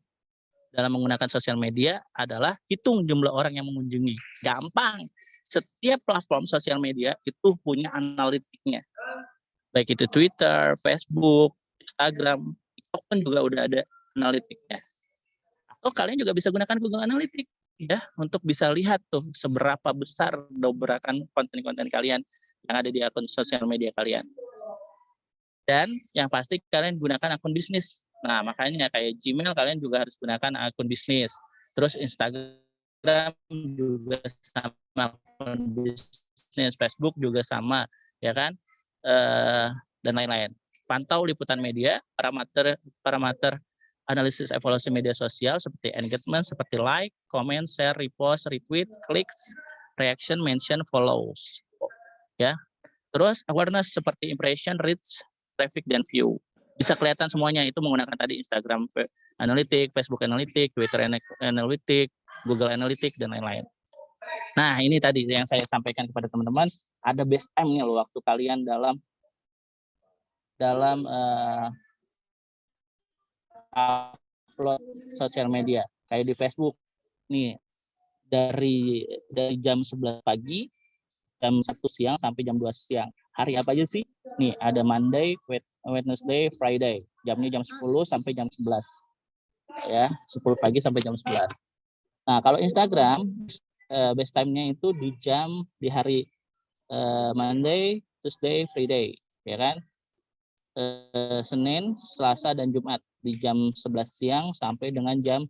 dalam menggunakan sosial media adalah hitung jumlah orang yang mengunjungi. Gampang. Setiap platform sosial media itu punya analitiknya. Baik itu Twitter, Facebook, Instagram, pun juga udah ada analitiknya. Atau kalian juga bisa gunakan Google Analytics ya untuk bisa lihat tuh seberapa besar dobrakan konten-konten kalian yang ada di akun sosial media kalian. Dan yang pasti kalian gunakan akun bisnis. Nah, makanya kayak Gmail kalian juga harus gunakan akun bisnis. Terus Instagram juga sama akun bisnis, Facebook juga sama, ya kan? Dan lain-lain. Pantau liputan media, parameter analisis evaluasi media sosial seperti engagement, seperti like, comment, share, repost, retweet, clicks, reaction, mention, follows. Ya. Terus awareness seperti impression, reach, traffic, dan view. Bisa kelihatan semuanya itu menggunakan tadi Instagram Analytics, Facebook Analytics, Twitter Analytics, Google Analytics, dan lain-lain. Nah, ini tadi yang saya sampaikan kepada teman-teman, ada best time-nya loh waktu kalian dalam upload sosial media. Kayak di Facebook, nih dari jam 11 pagi, jam 1 siang sampai jam 2 siang. Hari apa aja sih? Nih, ada Monday, Wednesday, Friday. Jamnya jam 10 sampai jam 11. Ya, 10 pagi sampai jam 11. Nah, kalau Instagram, best time-nya itu di hari Monday, Tuesday, Friday, ya kan? Senin, Selasa, dan Jumat di jam 11 siang sampai dengan jam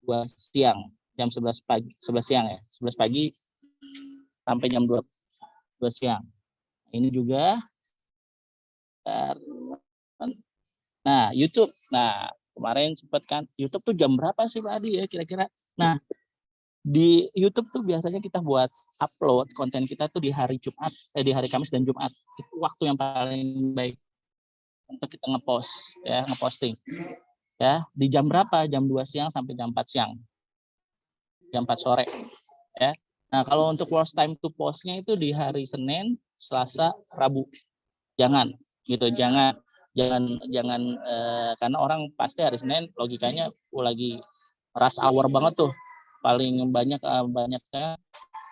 2 siang. Jam 11 pagi, 11 siang ya. 11 pagi sampai jam 2 siang. Ini juga nah, YouTube. Nah, kemarin sempat kan YouTube tuh jam berapa sih Pak Adi ya kira-kira? Nah, di YouTube tuh biasanya kita buat upload konten kita tuh di hari Jumat, di hari Kamis dan Jumat. Itu waktu yang paling baik untuk kita ngepost ya, ngeposting. Ya, di jam berapa? Jam 2 siang sampai jam 4 siang. Jam 4 sore, ya. Nah, kalau untuk worst time to post-nya itu di hari Senin, Selasa, Rabu. Jangan karena orang pasti hari Senin logikanya lagi rush hour banget tuh. Paling banyaknya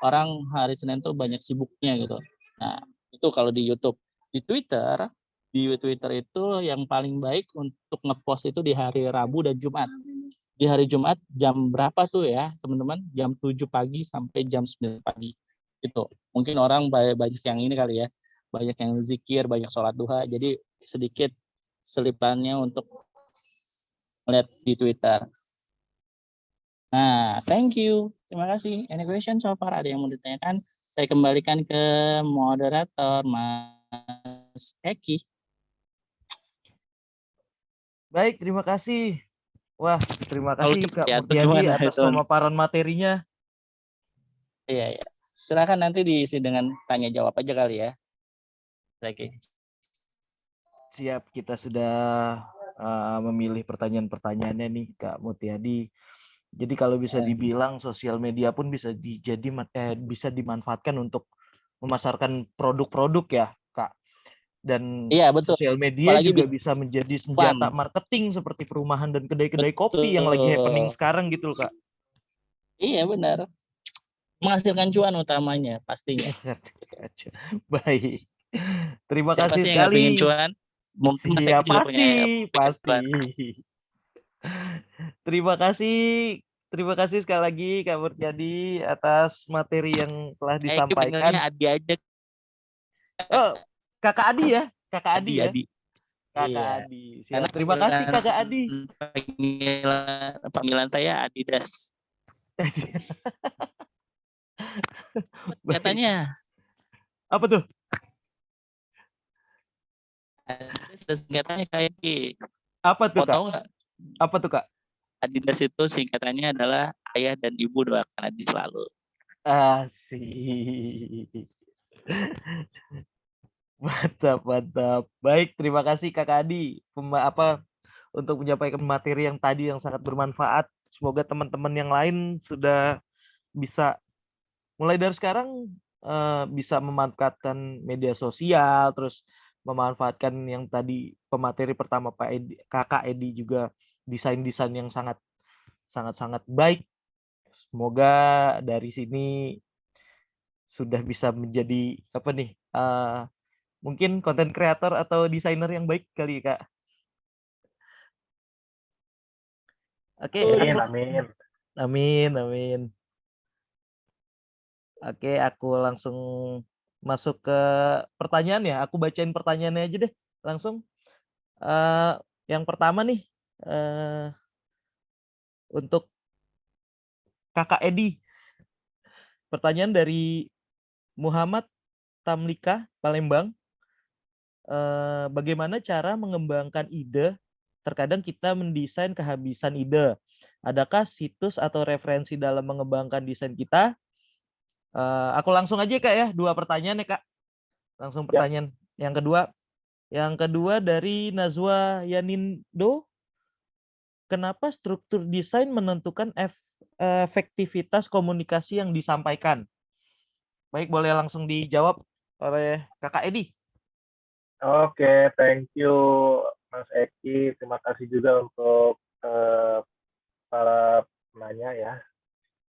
orang hari Senin tuh banyak sibuknya gitu. Nah, itu kalau di YouTube. Di Twitter itu yang paling baik untuk ngepost itu di hari Rabu dan Jumat. Di hari Jumat jam berapa tuh ya, teman-teman? Jam 7 pagi sampai jam 9 pagi. Itu. Mungkin orang banyak yang ini kali ya. Banyak yang zikir, banyak sholat duha. Jadi sedikit selipannya untuk melihat di Twitter. Nah, thank you. Terima kasih. Any question so far? Ada yang mau ditanyakan? Saya kembalikan ke moderator, Mas Eki. Baik, terima kasih. Wah, terima kasih Kak Murtiadi Gimana, atas pemaparan materinya. Iya. Silakan nanti diisi dengan tanya jawab aja kali ya. Oke. Siap, kita sudah memilih pertanyaan-pertanyaannya nih Kak Murtiadi. Jadi kalau bisa dibilang sosial media pun bisa bisa dimanfaatkan untuk memasarkan produk-produk ya, Kak. Dan iya, betul. Sosial media apalagi juga bisa menjadi senjata marketing seperti perumahan dan kedai-kedai kopi yang lagi happening sekarang gitu loh, Kak. Iya, benar. Menghasilkan cuan utamanya pastinya. Baik. Terima Siapa kasih sih sekali. Yang cuan? Mungkin Mas Eki juga pasti. Terima kasih sekali lagi Kak Murtiadi atas materi yang telah disampaikan. Adi aja. Oh, Kakak Adi ya? Kakak Adi ya? Adi. Kakak iya. Adi. Siap. Terima kasih Kakak Adi. Panggilan saya Adidas. Katanya. Apa tuh? Singkatannya kayak apa tuh Kak? Apa tuh Kak? Adidas itu singkatannya adalah ayah dan ibu doakan Adi selalu. Asik. Mantap. Baik, terima kasih Kakak Adi untuk menyampaikan materi yang tadi yang sangat bermanfaat. Semoga teman-teman yang lain sudah bisa mulai dari sekarang bisa memanfaatkan media sosial, terus memanfaatkan yang tadi pemateri pertama Kakak Edi juga desain-desain yang sangat baik. Semoga dari sini sudah bisa menjadi mungkin konten kreator atau desainer yang baik kali Kak. Oke, Amin, aku amin. amin, amin. Oke, aku langsung masuk ke pertanyaan ya. Aku bacain pertanyaannya aja deh langsung. Yang pertama nih untuk Kakak Edi. Pertanyaan dari Muhammad Tamlika, Palembang. Bagaimana cara mengembangkan ide? Terkadang kita mendesain kehabisan ide. Adakah situs atau referensi dalam mengembangkan desain kita? Aku langsung aja Kak ya, 2 pertanyaan ya Kak. Langsung pertanyaan yang kedua. Yang kedua dari Nazwa Yanindo. Kenapa struktur desain menentukan efektivitas komunikasi yang disampaikan? Baik, boleh langsung dijawab oleh Kakak Edi. Oke, thank you Mas Eki. Terima kasih juga untuk para penanya ya.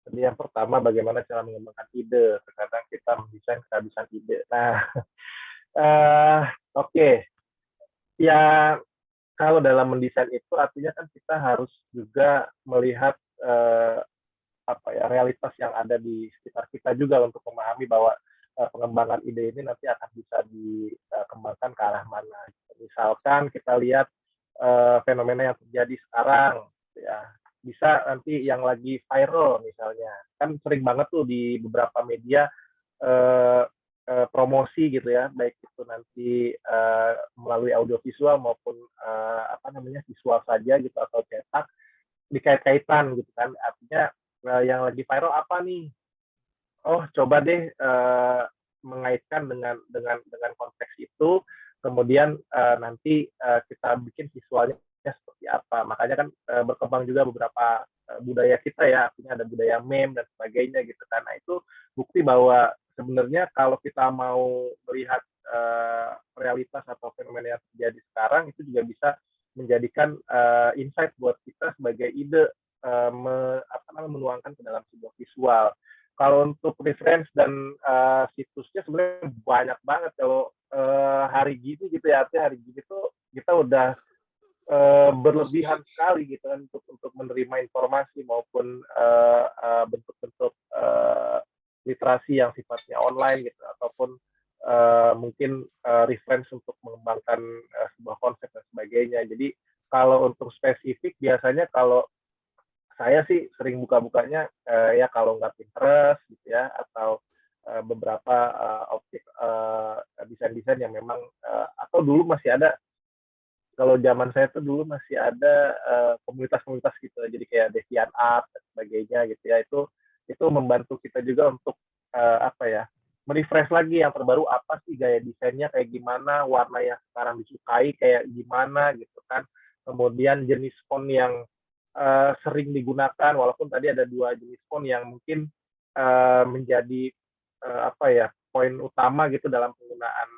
Jadi yang pertama, bagaimana cara mengembangkan ide. Terkadang kita mendesain kehabisan ide. Nah, oke. Ya, kalau dalam mendesain itu artinya kan kita harus juga melihat realitas yang ada di sekitar kita juga untuk memahami bahwa pengembangan ide ini nanti akan bisa dikembangkan ke arah mana. Misalkan kita lihat fenomena yang terjadi sekarang, ya bisa nanti yang lagi viral misalnya, kan sering banget tuh di beberapa media promosi gitu ya, baik itu nanti melalui audiovisual maupun visual saja gitu atau cetak, dikait-kaitan gitu kan, artinya yang lagi viral apa nih? Oh, coba deh mengaitkan dengan konteks itu, kemudian nanti kita bikin visualnya seperti apa. Makanya kan berkembang juga beberapa budaya kita ya, artinya ada budaya meme dan sebagainya gitu kan. Nah, itu bukti bahwa sebenarnya kalau kita mau melihat realitas atau fenomena yang terjadi sekarang, itu juga bisa menjadikan insight buat kita sebagai ide menuangkan ke dalam sebuah visual. Kalau untuk reference dan situsnya sebenarnya banyak banget. Kalau hari gini gitu ya, artinya hari gini tuh kita udah berlebihan sekali gitu kan untuk menerima informasi maupun bentuk-bentuk literasi yang sifatnya online gitu, ataupun mungkin reference untuk mengembangkan sebuah konsep dan sebagainya. Jadi kalau untuk spesifik biasanya kalau saya sih sering buka-bukanya ya kalau nggak Pinterest gitu ya, atau beberapa objek desain-desain yang memang atau dulu masih ada, kalau zaman saya tuh dulu masih ada komunitas-komunitas gitu, jadi kayak DeviantArt dan sebagainya gitu ya, itu membantu kita juga untuk merefresh lagi yang terbaru, apa sih gaya desainnya kayak gimana, warna yang sekarang disukai kayak gimana gitu kan, kemudian jenis font yang sering digunakan, walaupun tadi ada 2 jenis font yang mungkin menjadi poin utama gitu dalam penggunaan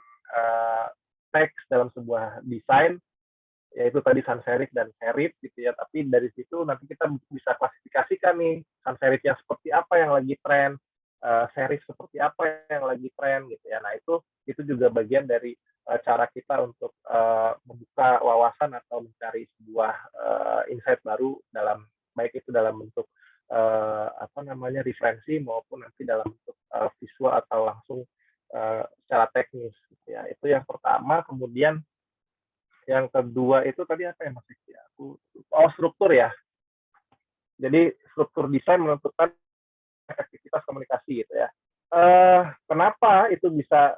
teks dalam sebuah desain, yaitu tadi sans serif dan serif gitu ya. Tapi dari situ nanti kita bisa klasifikasikan nih, sans serif yang seperti apa yang lagi tren, serif seperti apa yang lagi tren gitu ya. Nah, itu juga bagian dari cara kita untuk membuka wawasan atau mencari sebuah insight baru, dalam baik itu dalam bentuk referensi maupun nanti dalam bentuk visual atau langsung secara teknis gitu ya. Itu yang pertama. Kemudian yang kedua itu tadi apa ya Mas Rizky? Struktur ya. Jadi struktur desain menentukan efektivitas komunikasi gitu ya. Kenapa itu bisa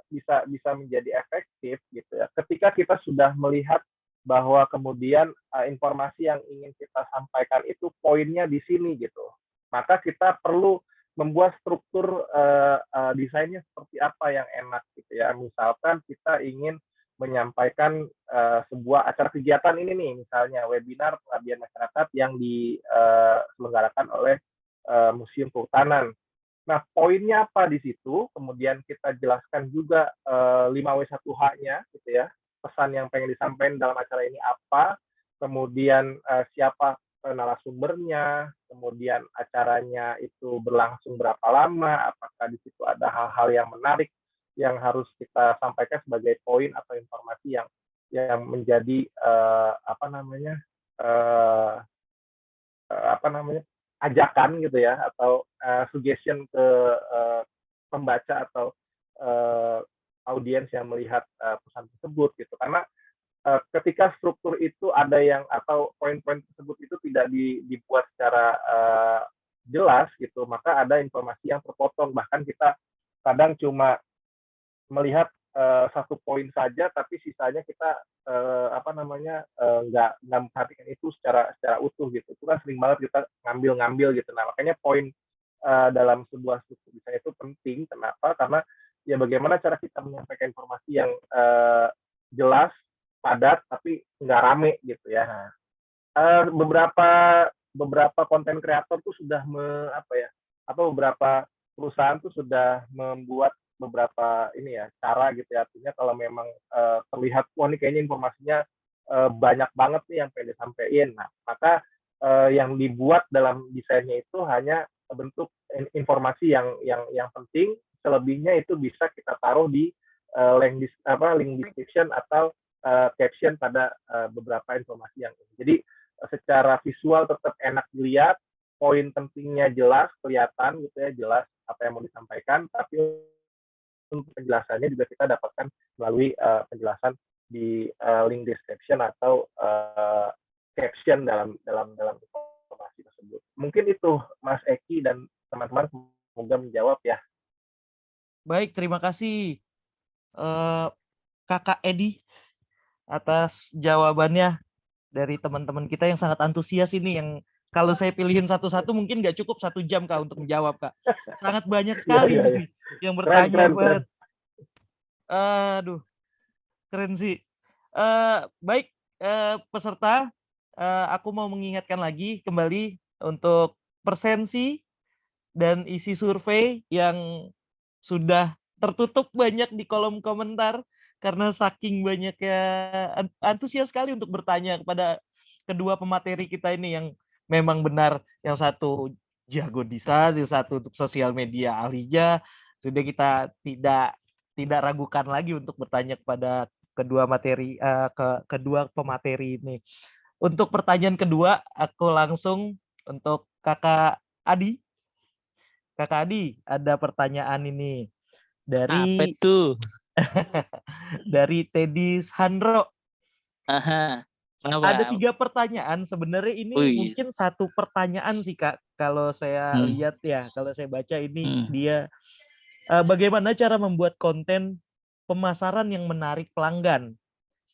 menjadi efektif gitu ya? Ketika kita sudah melihat bahwa kemudian informasi yang ingin kita sampaikan itu poinnya di sini gitu, maka kita perlu membuat struktur desainnya seperti apa yang enak gitu ya. Misalkan kita ingin menyampaikan sebuah acara kegiatan ini nih, misalnya webinar pengabdian masyarakat yang diselenggarakan oleh Museum Kehutanan. Nah, poinnya apa di situ? Kemudian kita jelaskan juga 5W1H-nya, gitu ya. Pesan yang pengen disampaikan dalam acara ini apa? Kemudian siapa narasumbernya? Kemudian acaranya itu berlangsung berapa lama? Apakah di situ ada hal-hal yang menarik yang harus kita sampaikan sebagai poin atau informasi yang menjadi apa namanya, ajakan gitu ya, atau suggestion ke pembaca atau audiens yang melihat pesan tersebut gitu. Karena ketika struktur itu ada yang atau poin-poin tersebut itu tidak dibuat secara jelas gitu, maka ada informasi yang terpotong. Bahkan kita kadang cuma melihat satu poin saja, tapi sisanya kita apa namanya, nggak memperhatikan itu secara utuh gitu. Itu kan sering banget kita ngambil gitu. Nah, makanya poin dalam sebuah struktur desain itu penting. Kenapa? Karena ya bagaimana cara kita menyampaikan informasi yang jelas, padat, tapi nggak rame gitu ya. Nah, beberapa konten kreator tuh sudah apa ya, atau beberapa perusahaan tuh sudah membuat beberapa ini ya cara gitu ya, artinya kalau memang terlihat wah ini kayaknya informasinya banyak banget nih yang pengen disampaikan, nah maka yang dibuat dalam desainnya itu hanya bentuk informasi yang penting, selebihnya itu bisa kita taruh di link description atau caption pada beberapa informasi yang ini. Jadi secara visual tetap enak dilihat, poin pentingnya jelas, kelihatan gitu ya, jelas apa yang mau disampaikan, tapi untuk penjelasannya juga kita dapatkan melalui penjelasan di link description atau caption dalam informasi tersebut. Mungkin itu Mas Eki dan teman-teman, semoga menjawab ya. Baik, terima kasih Kakak Edi atas jawabannya dari teman-teman kita yang sangat antusias ini, yang kalau saya pilihin satu-satu mungkin nggak cukup 1 jam Kak untuk menjawab Kak. Sangat banyak sekali ini yang bertanya. Keren. Aduh, keren sih. Baik, peserta, aku mau mengingatkan lagi kembali untuk persensi dan isi survei yang sudah tertutup banyak di kolom komentar karena saking banyaknya antusias sekali untuk bertanya kepada kedua pemateri kita ini, yang memang benar yang satu jago desain, yang satu untuk sosial media ahlinya. Sudah kita tidak ragukan lagi untuk bertanya kepada kedua kedua pemateri ini. Untuk pertanyaan kedua, aku langsung untuk Kakak Adi. Kakak Adi, ada pertanyaan ini Apa dari tuh? dari Teddy Handro. Aha. Ada Kenapa? 3 pertanyaan. Sebenarnya ini Wih. mungkin 1 pertanyaan sih Kak. Kalau saya lihat ya, kalau saya baca ini dia bagaimana cara membuat konten pemasaran yang menarik pelanggan.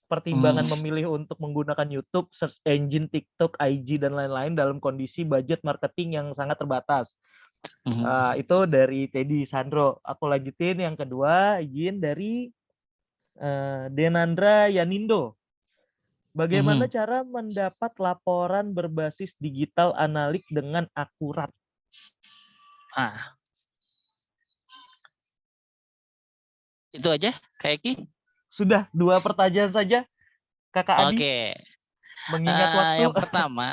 Pertimbangan memilih untuk menggunakan YouTube, search engine, TikTok, IG dan lain-lain dalam kondisi budget marketing yang sangat terbatas. Itu dari Teddy Sandro. Aku lanjutin yang kedua, izin dari Denandra Yanindo. Bagaimana cara mendapat laporan berbasis digital analik dengan akurat? Itu aja, Kak Eki? Sudah 2 pertanyaan saja, Kakak Adi. Oke. Mengingat waktu. Yang pertama,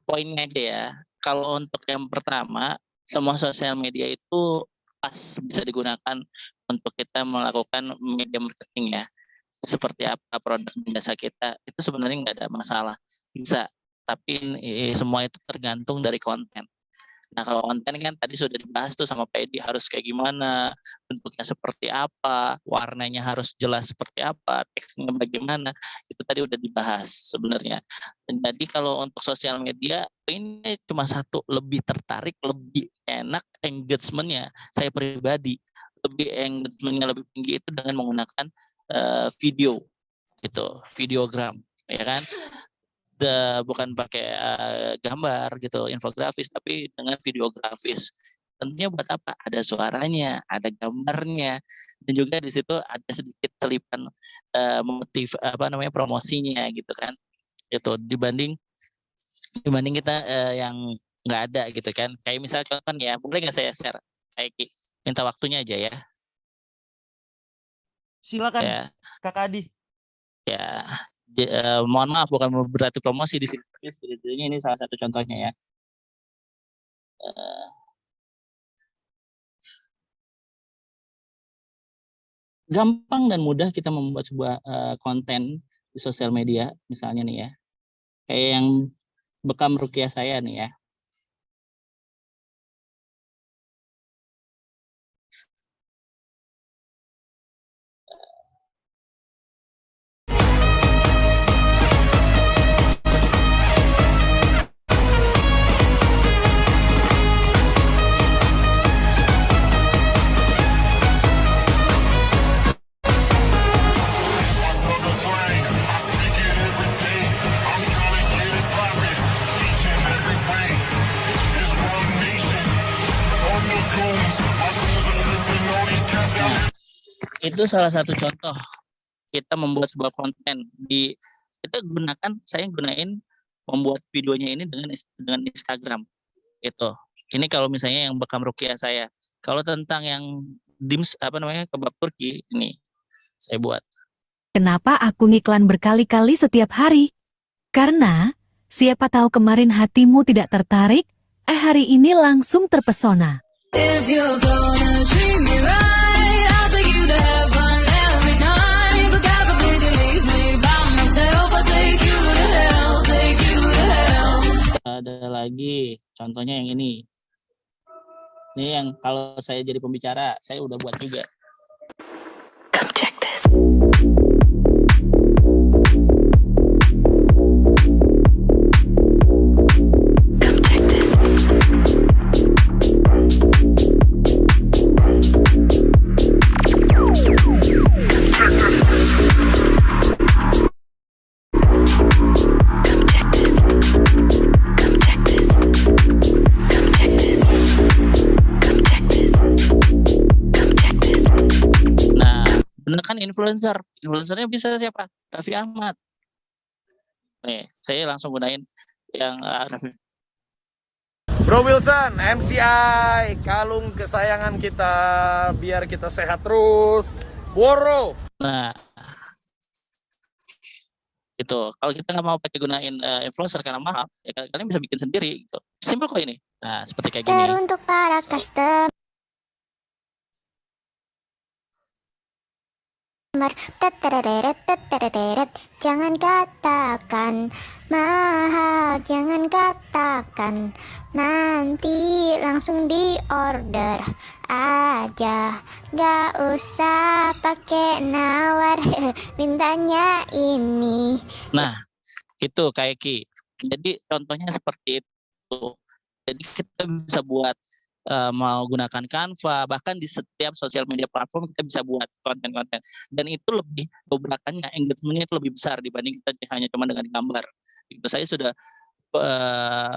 poinnya aja ya. Kalau untuk yang pertama, semua sosial media itu pas bisa digunakan untuk kita melakukan media marketing ya. Seperti apa produk jasa kita, itu sebenarnya nggak ada masalah. Bisa, tapi semua itu tergantung dari konten. Nah, kalau konten kan tadi sudah dibahas tuh sama Pak Edi, harus kayak gimana, bentuknya seperti apa, warnanya harus jelas seperti apa, teksnya bagaimana, itu tadi udah dibahas sebenarnya. Dan jadi kalau untuk sosial media, ini cuma satu, lebih tertarik, lebih enak engagement-nya, saya pribadi, lebih engagement-nya lebih tinggi itu dengan menggunakan video, gitu, videogram, ya kan? Bukan pakai gambar gitu, infografis, tapi dengan videografis. Tentunya buat apa? Ada suaranya, ada gambarnya, dan juga di situ ada sedikit selipan motif promosinya gitu kan. Itu dibanding kita yang nggak ada gitu kan. Kayak misalnya contoh ya, boleh nggak saya share? Kayak minta waktunya aja ya. Silakan, ya. Kakak Adi. Ya. Mohon maaf, bukan berarti promosi di sini. Ini salah satu contohnya ya. Gampang dan mudah kita membuat sebuah konten di sosial media, misalnya nih ya. Kayak yang bekam rukiah saya nih ya. Itu salah satu contoh kita membuat sebuah konten saya gunain membuat videonya ini dengan Instagram itu. Ini kalau misalnya yang bekam rukiah saya. Kalau tentang yang kebab Turki ini saya buat. Kenapa aku ngiklan berkali-kali setiap hari? Karena siapa tahu kemarin hatimu tidak tertarik, hari ini langsung terpesona. If you're gonna treat me right, I'll take you to heaven every night. But God forbid you leave me by myself, I'll take you to hell, take you to hell. Ada lagi, contohnya yang ini. Ini yang kalau saya jadi pembicara, saya udah buat juga. Come check this. Influencernya bisa siapa? Raffi Ahmad. Nih, saya langsung gunain yang Raffi. Bro Wilson, MCI, kalung kesayangan kita, biar kita sehat terus. Boro. Nah, itu kalau kita nggak mau pakai gunain influencer karena mahal, ya kalian bisa bikin sendiri. Gitu. Simple kok ini. Nah, seperti kayak gini. Teruntuk para customer. Jangan katakan mahal, jangan katakan nanti, langsung di order aja, gak usah pakai nawar, mintanya ini. Nah, itu kayak Ki. Jadi contohnya seperti itu. Jadi kita bisa buat mau gunakan Canva, bahkan di setiap sosial media platform kita bisa buat konten-konten, dan itu lebih dobrakannya, engagementnya itu lebih besar dibanding kita hanya cuma dengan gambar. Itu saya sudah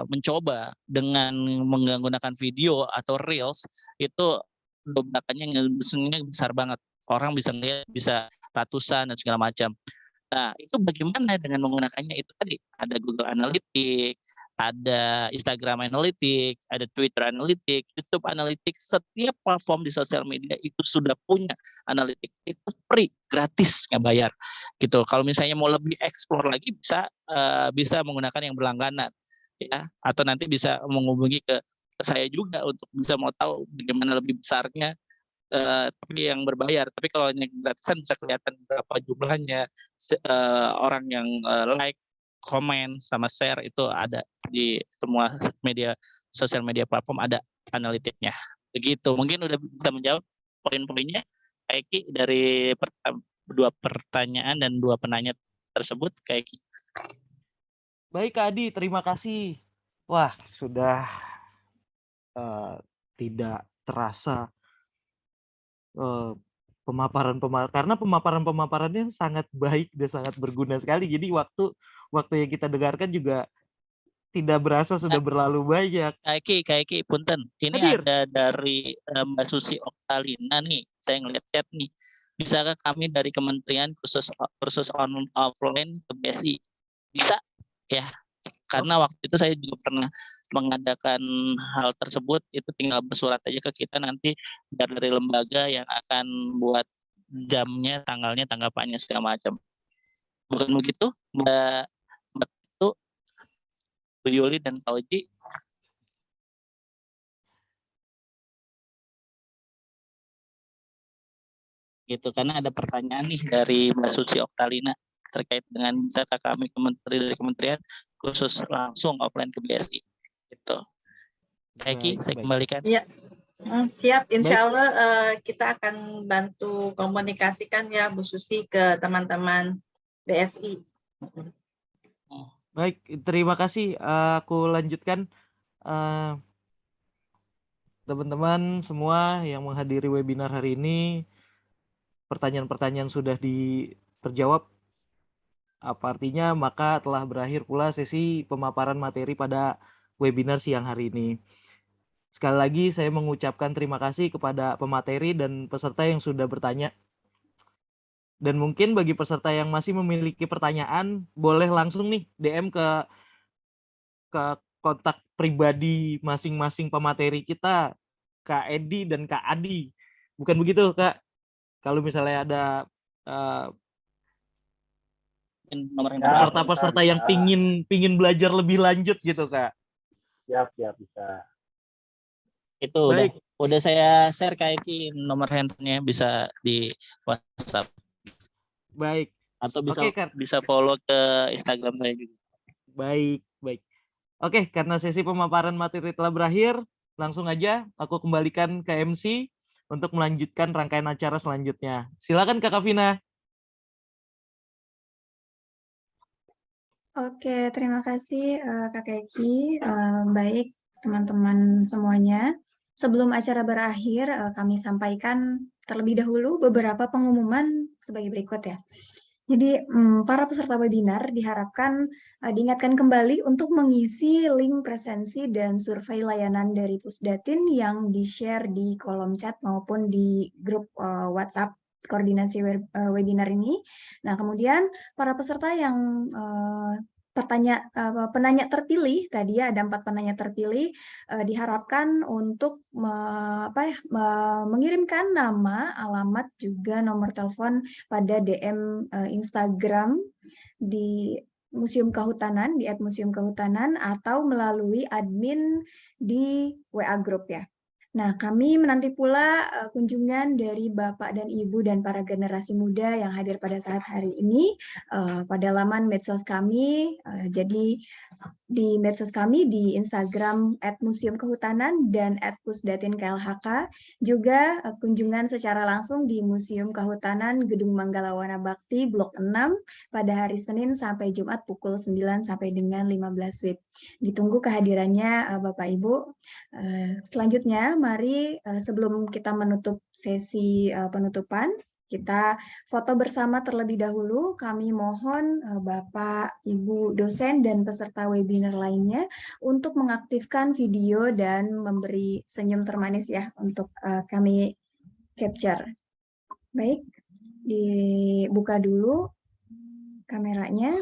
mencoba dengan menggunakan video atau reels, itu dobrakannya engagementnya besar banget, orang bisa ngeliat, bisa ratusan dan segala macam. Nah, itu bagaimana dengan menggunakannya? Itu tadi ada Google Analytics, ada Instagram Analytics, ada Twitter Analytics, YouTube Analytics, setiap platform di sosial media itu sudah punya Analytics. Itu free, gratis, nggak bayar. Gitu. Kalau misalnya mau lebih explore lagi bisa menggunakan yang berlangganan, ya, atau nanti bisa menghubungi ke saya juga untuk bisa mau tahu bagaimana lebih besarnya. Tapi yang berbayar. Tapi kalau yang gratisan bisa kelihatan berapa jumlahnya, orang yang like, komen, sama share, itu ada di semua sosial media platform, ada analitiknya. Begitu. Mungkin udah bisa menjawab poin-poinnya, Kaiki, dari dua pertanyaan dan dua penanya tersebut, Kaiki. Baik Kak Adi, terima kasih. Wah, sudah tidak terasa karena pemaparannya sangat baik dan sangat berguna sekali. Jadi waktu yang kita dengarkan juga tidak berasa sudah berlalu banyak. Kaiki, punten. Ini Hadir. ada dari Mbak Susi Oktalina nih. Saya ngeliat chat nih. Bisakah kami dari Kementerian kursus offline ke BSI? Bisa, ya. Karena waktu itu saya juga pernah mengadakan hal tersebut, itu tinggal bersurat aja ke kita, nanti dari lembaga yang akan buat jamnya, tanggalnya, tanggapannya, segala macam. Bukan begitu, Mbak itu, Bu Yuli dan Pak Oji? Gitu, karena ada pertanyaan nih dari Mbak Susi Oktalina. terkait dengan misalkan kami dari kementerian khusus langsung offline ke BSI. Gitu. Eki, saya kembalikan. Iya. Siap, insya Allah kita akan bantu komunikasikan ya Bu Susi ke teman-teman BSI. Baik, terima kasih. Aku lanjutkan. Teman-teman semua yang menghadiri webinar hari ini, pertanyaan-pertanyaan sudah terjawab. Apa artinya? Maka telah berakhir pula sesi pemaparan materi pada webinar siang hari ini. Sekali lagi saya mengucapkan terima kasih kepada pemateri dan peserta yang sudah bertanya. Dan mungkin bagi peserta yang masih memiliki pertanyaan, boleh langsung nih DM ke kontak pribadi masing-masing pemateri kita, Kak Edi dan Kak Adi. Bukan begitu, Kak? Kalau misalnya ada peserta-peserta yang pingin belajar lebih lanjut gitu, Kak. Siap, bisa. Itu udah saya share Kak Eki nomor handphonenya, bisa di WhatsApp. Baik. Atau bisa Oke, bisa follow ke Instagram saya juga. Baik. Oke, karena sesi pemaparan materi telah berakhir, langsung aja aku kembalikan ke MC untuk melanjutkan rangkaian acara selanjutnya. Silakan Kak Kavina. Oke, terima kasih Kak Eki. Baik, teman-teman semuanya. Sebelum acara berakhir, kami sampaikan terlebih dahulu beberapa pengumuman sebagai berikut ya. Jadi, para peserta webinar diharapkan diingatkan kembali untuk mengisi link presensi dan survei layanan dari Pusdatin yang di-share di kolom chat maupun di grup WhatsApp koordinasi webinar ini. Nah, kemudian para peserta yang penanya terpilih, tadi ya ada 4 penanya terpilih, diharapkan untuk mengirimkan nama, alamat, juga nomor telepon pada DM Instagram di Museum Kehutanan, di @museumkehutanan, atau melalui admin di WA Group ya. Nah, kami menanti pula kunjungan dari Bapak dan Ibu dan para generasi muda yang hadir pada saat hari ini pada laman medsos kami. Jadi di medsos kami di Instagram @museumkehutanan dan @pusdatin_klhk, juga kunjungan secara langsung di Museum Kehutanan Gedung Manggala Wana Bakti Blok 6 pada hari Senin sampai Jumat pukul 9 sampai dengan 15 WIB. Ditunggu kehadirannya Bapak Ibu. Selanjutnya, mari sebelum kita menutup sesi penutupan, kita foto bersama terlebih dahulu. Kami mohon Bapak, Ibu, dosen, dan peserta webinar lainnya untuk mengaktifkan video dan memberi senyum termanis ya untuk kami capture. Baik, dibuka dulu kameranya.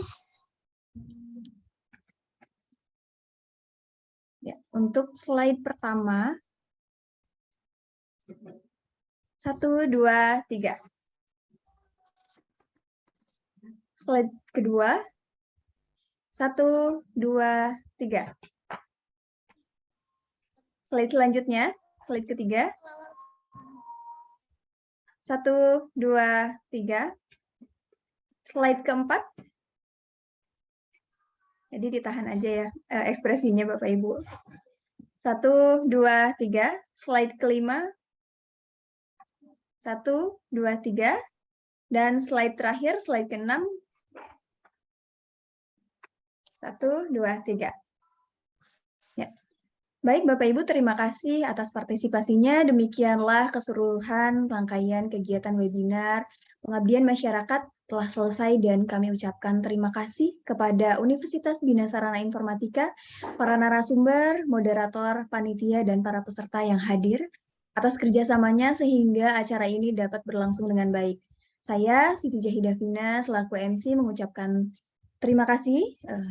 Ya, untuk slide pertama, 1, 2, 3. Slide kedua, 1, 2, 3. Slide selanjutnya, slide ketiga, 1, 2, 3. Slide keempat. Jadi ditahan aja ya ekspresinya Bapak Ibu. 1, 2, 3. Slide kelima. 1, 2, 3. Dan slide terakhir, slide ke-6. 1, 2, 3. Ya. Baik Bapak Ibu, terima kasih atas partisipasinya. Demikianlah keseluruhan rangkaian kegiatan webinar Pengabdian Masyarakat telah selesai dan kami ucapkan terima kasih kepada Universitas Bina Sarana Informatika, para narasumber, moderator, panitia, dan para peserta yang hadir atas kerjasamanya sehingga acara ini dapat berlangsung dengan baik. Saya, Siti Jahidavina, selaku MC mengucapkan terima kasih,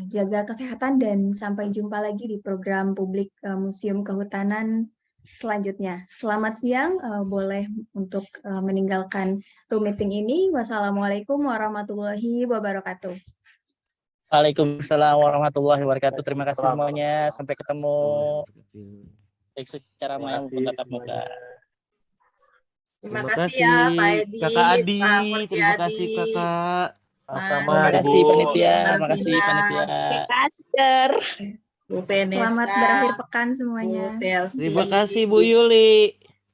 jaga kesehatan, dan sampai jumpa lagi di program publik Museum Kehutanan selanjutnya. Selamat siang, boleh untuk meninggalkan room meeting ini. Wassalamualaikum warahmatullahi wabarakatuh. Waalaikumsalam warahmatullahi wabarakatuh. Terima kasih semuanya. Sampai ketemu secara maya maupun tatap muka. Terima kasih ya Pak Edi, Kakak Adi. Pak Terima kasih Kakak. Sama-sama, Makasih Ibu. panitia, makasih panitia. Masker. Bu Vanessa, Selamat berakhir pekan Bu semuanya. Selvi. Terima kasih Bu Yuli,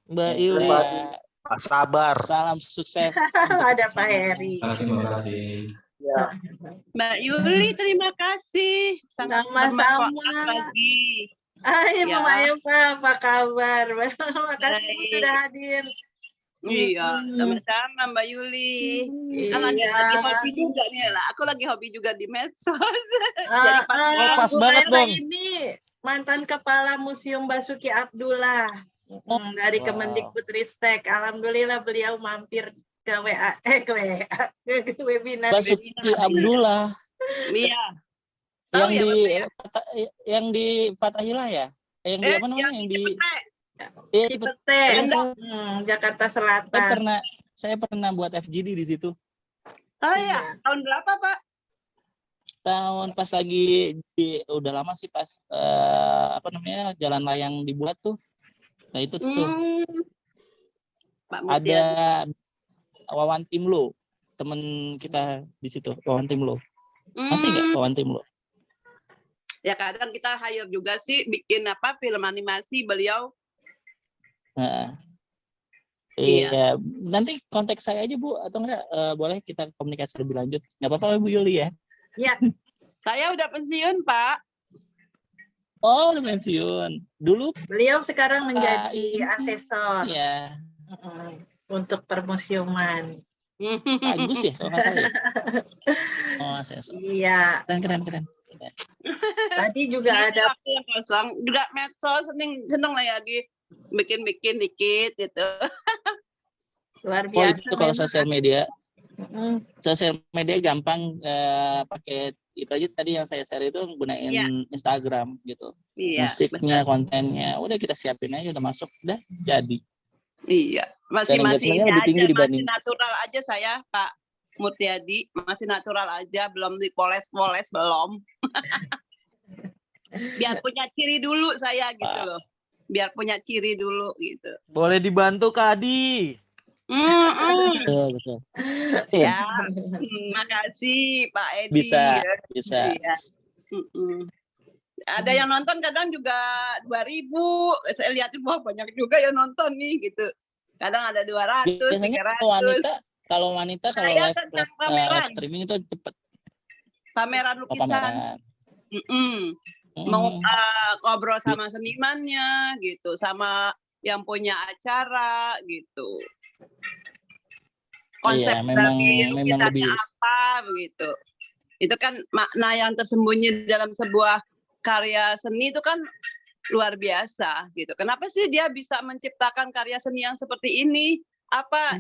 Mbak Yuli. Ya, Sabar. salam sukses. Ada Pak Heri. Terima kasih. Ya. Mbak Yuli, terima kasih. Sangat Sama-sama. bermanfaat lagi. Hai, Ya. Mama Eva, apa kabar? Makasih Bu Baik. sudah hadir. Iya, sama-sama Mbak Yuli. Kan lagi Iya. hobi juga nih lah. Aku lagi hobi juga di medsos. Ah, Jadi pas ah, pas Bu banget Maira dong. ini mantan kepala Museum Basuki Abdullah dari Wow. Kemendikbudristek. Alhamdulillah beliau mampir ke ke webinar. Basuki Abdullah Iya. Tahu yang ya, di Bapak ya? yang di Fatahillah ya? Yang di apa namanya? Yang di Cipete, Cipete. Jakarta Saya Selatan. pernah buat FGD di situ. Oh ya, tahun berapa Pak? Tahun pas lagi udah lama sih pas apa namanya jalan layang dibuat tuh. Nah itu tuh Pak ada Mutiadi. Wawan Timlo, temen kita di situ. Wawan Timlo. Masih nggak Wawan Timlo? Ya kadang kita hire juga sih bikin apa film animasi beliau. Nah, Iya. iya. Nanti kontak saya aja Bu, atau enggak boleh kita komunikasi lebih lanjut? Nggak apa-apa Bu Yuli ya? Ya. Saya udah pensiun Pak. Oh, udah pensiun. Dulu Beliau sekarang menjadi ini, asesor ya. untuk permusiuman. Pak Agus ya kalau nggak salah ya? Oh, asesor. Iya. Keren. Tadi juga Ini ada waktu yang kosong juga medsos seneng lah lagi bikin dikit gitu. luar Oh biasa. itu kalau memang. sosial media, Mm, sosial media gampang pakai itu aja tadi yang saya share itu gunain Iya. Instagram gitu. Iya, Musiknya, kontennya, udah kita siapin aja udah masuk, udah jadi. Iya, Dan masih engagementnya ini lebih tinggi aja, dibanding masih natural aja saya Pak Mutiadi, masih natural aja, belum dipoles-poles belum. Biar punya ciri dulu saya gitu loh. Biar punya ciri dulu gitu. Boleh dibantu Kak Adi. betul. Ya, makasih Pak Edi. Bisa. Iya. Ada yang nonton kadang juga 2.000. Saya lihat wah banyak juga yang nonton nih gitu. Kadang ada 200, Biasanya 300. kalau wanita kalau Saya live tentang pameran. streaming itu cepet. Pameran lukisan. Pameran. Mau ngobrol sama senimannya gitu, sama yang punya acara gitu. Konsep Iya, memang lukisannya lebih apa begitu. Itu kan makna yang tersembunyi dalam sebuah karya seni itu kan luar biasa gitu. Kenapa sih dia bisa menciptakan karya seni yang seperti ini? Apa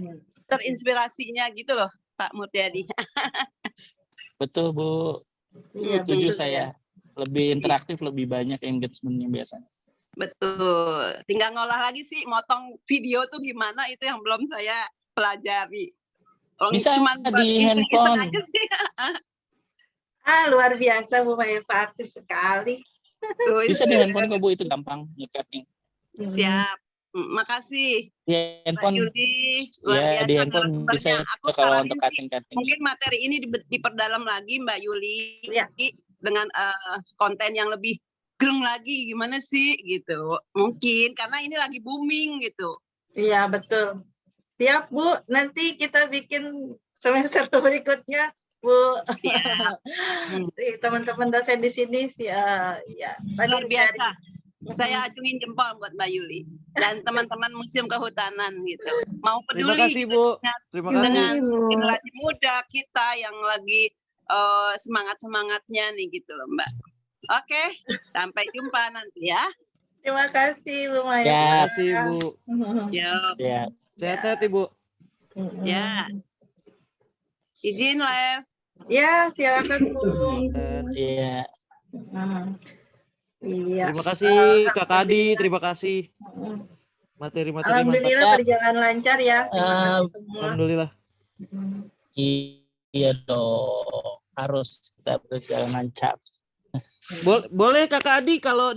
terinspirasinya gitu loh, Pak Mutiadi. betul Bu. Iya, Setuju betul, saya. Lebih interaktif, lebih banyak engagementnya biasanya. Betul. Tinggal ngolah lagi sih, motong video tuh gimana itu yang belum saya pelajari. Bisa cuman di handphone. aja sih. luar biasa Bu Maeva, aktif sekali. Bisa di handphone kok Bu, itu gampang nge-capting. Siap. Makasih. Di handphone. Yudi, luar Ya, di biasa handphone bisa narasumbernya. Aku kalau saranin untuk sih, cutting-cutting. mungkin materi ini diperdalam lagi Mbak Yuli dengan konten yang lebih gerung lagi gimana sih gitu. Mungkin karena ini lagi booming gitu. Iya, betul. Siap Bu, nanti kita bikin semester berikutnya Bu. Teman-teman dosen di sini ya Luar biasa. Saya acungin jempol buat Mbak Yuli dan teman-teman Museum Kehutanan gitu. Mau peduli Terima kasih, Bu. Terima kasih. dengan generasi muda kita yang lagi semangat-semangatnya nih gitu loh Mbak. Oke, sampai jumpa nanti ya. Terima kasih Bu Maeva. Terima kasih Bu. Ya. Sehat-sehat Ibu. Ya. Izin live. Ya, silakan Bu. Iya. Iya. Terima kasih Kak Adi, terima kasih. Materi-materi Alhamdulillah mantap. berjalan lancar ya. Terima kasih semua. Alhamdulillah. Iya dong. Harus kita berjalan lancar. Boleh Kak Adi kalau